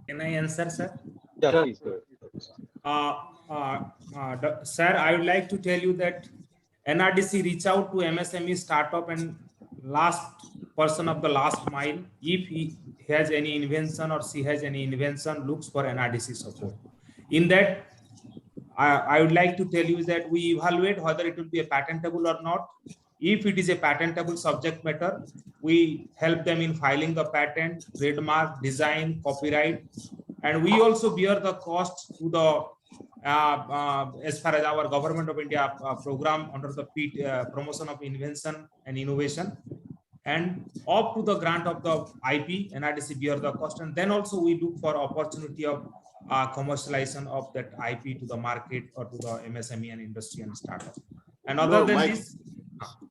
Can I answer, sir? Yeah, please go ahead. Sir, I would like to tell you that NRDC reach out to MSME startup and last person of the last mile. If he has any invention or she has any invention, looks for NRDC support. In that, I would like to tell you that we evaluate whether it will be a patentable or not. If it is a patentable subject matter, we help them in filing the patent, trademark, design, copyright, and we also bear the cost to the as far as our Government of India program under the Promotion of Invention and Innovation, and up to the grant of the IP, NRDC bear the cost, and then also we look for opportunity of commercialization of that IP to the market or to the MSME and industry and startup. And other than this,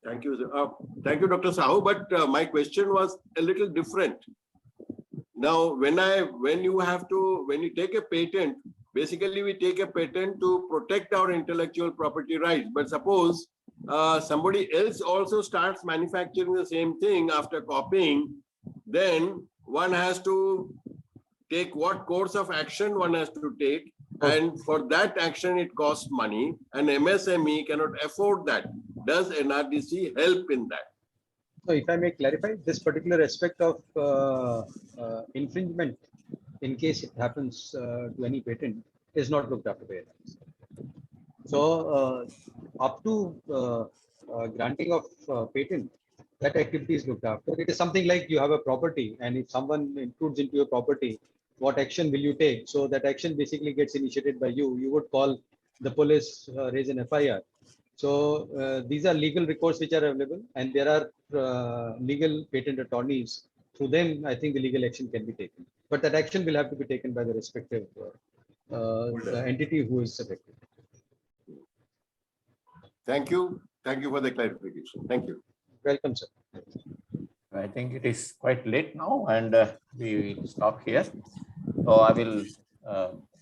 thank you, sir. Thank you, Dr. Sahu. But my question was a little different. Now, when you take a patent, basically we take a patent to protect our intellectual property rights. But suppose somebody else also starts manufacturing the same thing after copying, then one has to take what course of action one has to take. And for that action, it costs money, and MSME cannot afford that. Does NRDC help in that? So if I may clarify, this particular aspect of infringement, in case it happens to any patent, is not looked after by NRDC. So up to granting of patent, that activity is looked after. It is something like you have a property, and if someone intrudes into your property, what action will you take? So that action basically gets initiated by you. You would call the police, raise an FIR. So these are legal recourse which are available, and there are legal patent attorneys. Through them, I think the legal action can be taken. But that action will have to be taken by the respective entity who is affected. Thank you. Thank you for the clarification. Thank you. Welcome, sir. I think it is quite late now, and we will stop here. So I will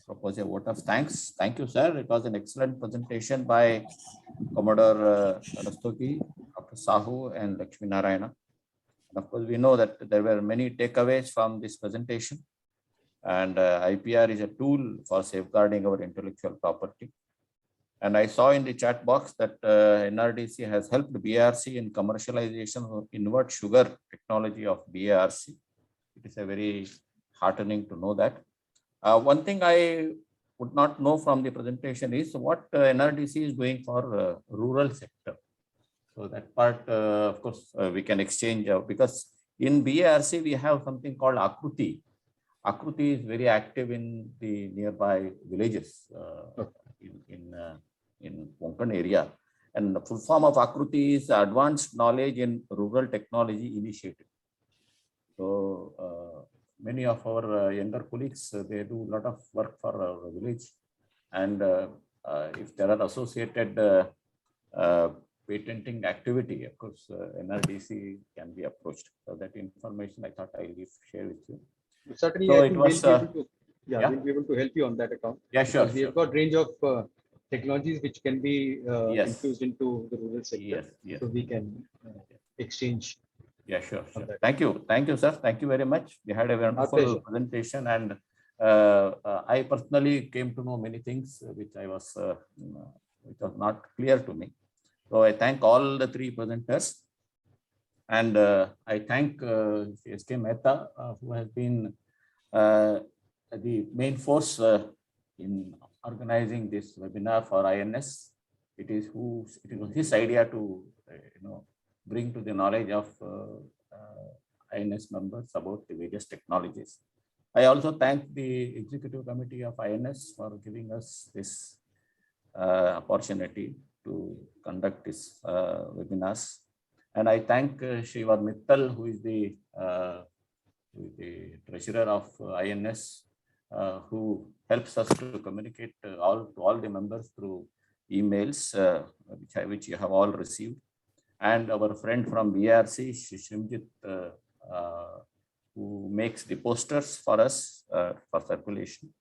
propose a vote of thanks. Thank you, sir. It was an excellent presentation by Commodore Rastogi, Dr. Sahu, and Lakshmi Narayana. And of course, we know that there were many takeaways from this presentation. And IPR is a tool for safeguarding our intellectual property. And I saw in the chat box that NRDC has helped BARC in commercialization of invert sugar technology of BARC. It is a very heartening to know that. One thing I would not know from the presentation is what NRDC is doing for rural sector. So that part, of course, we can exchange because in BARC we have something called Akruti. Akruti is very active in the nearby villages in Konkan area, and the full form of Akruti is Advanced Knowledge in Rural Technology Initiative. So many of our younger colleagues, they do a lot of work for our village, and if there are associated patenting activity, of course, NRDC can be approached. So that information I thought I will share with you. Certainly, so I think we'll be able to help you on that account. Yeah, sure. We have got range of technologies which can be infused into the rural sector. Yes. So we can exchange. Yeah, sure. Thank you, sir. Thank you very much. We had a wonderful presentation, and I personally came to know many things which was not clear to me. So I thank all the three presenters, and I thank SK Mehta, who has been the main force in organizing this webinar for INS. It was his idea to bring to the knowledge of INS members about the various technologies. I also thank the executive committee of INS for giving us this opportunity to conduct this webinars. And I thank Shivar Mittal, who is the treasurer of INS, who helps us to communicate to all the members through emails, which you have all received. And our friend from BRC, Shrimjit, who makes the posters for us for circulation.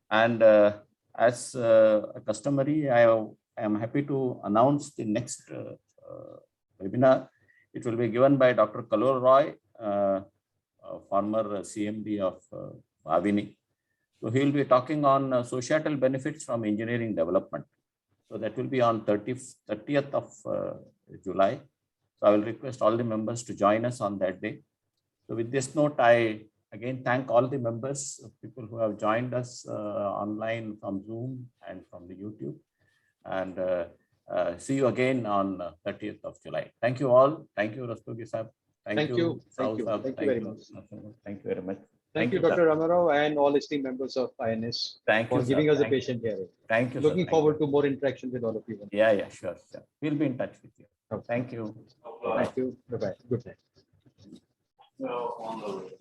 And as customary, I am happy to announce the next webinar. It will be given by Dr. Kalol Roy, former CMD of Bhavini. So he will be talking on societal benefits from engineering development. So that will be on 30th of July. So I will request all the members to join us on that day. So with this note, I again thank all the members, people who have joined us online from Zoom and from the YouTube. And See you again on 30th of July. Thank you all. Thank you, Rastogi Sahab. Thank you. Saul Thank you. Sahab. Thank you very much. Thank you very much. Thank you, sir. Dr. Ramarao, and all esteemed members of INS Thank for you, giving sir. us a Thank you. patient hearing. Thank you, sir. Looking Thank forward you. to more interaction with all of you. Yeah, sure. We'll be in touch with you. Okay. Thank you. Thank you. Bye-bye. Good night. On the way.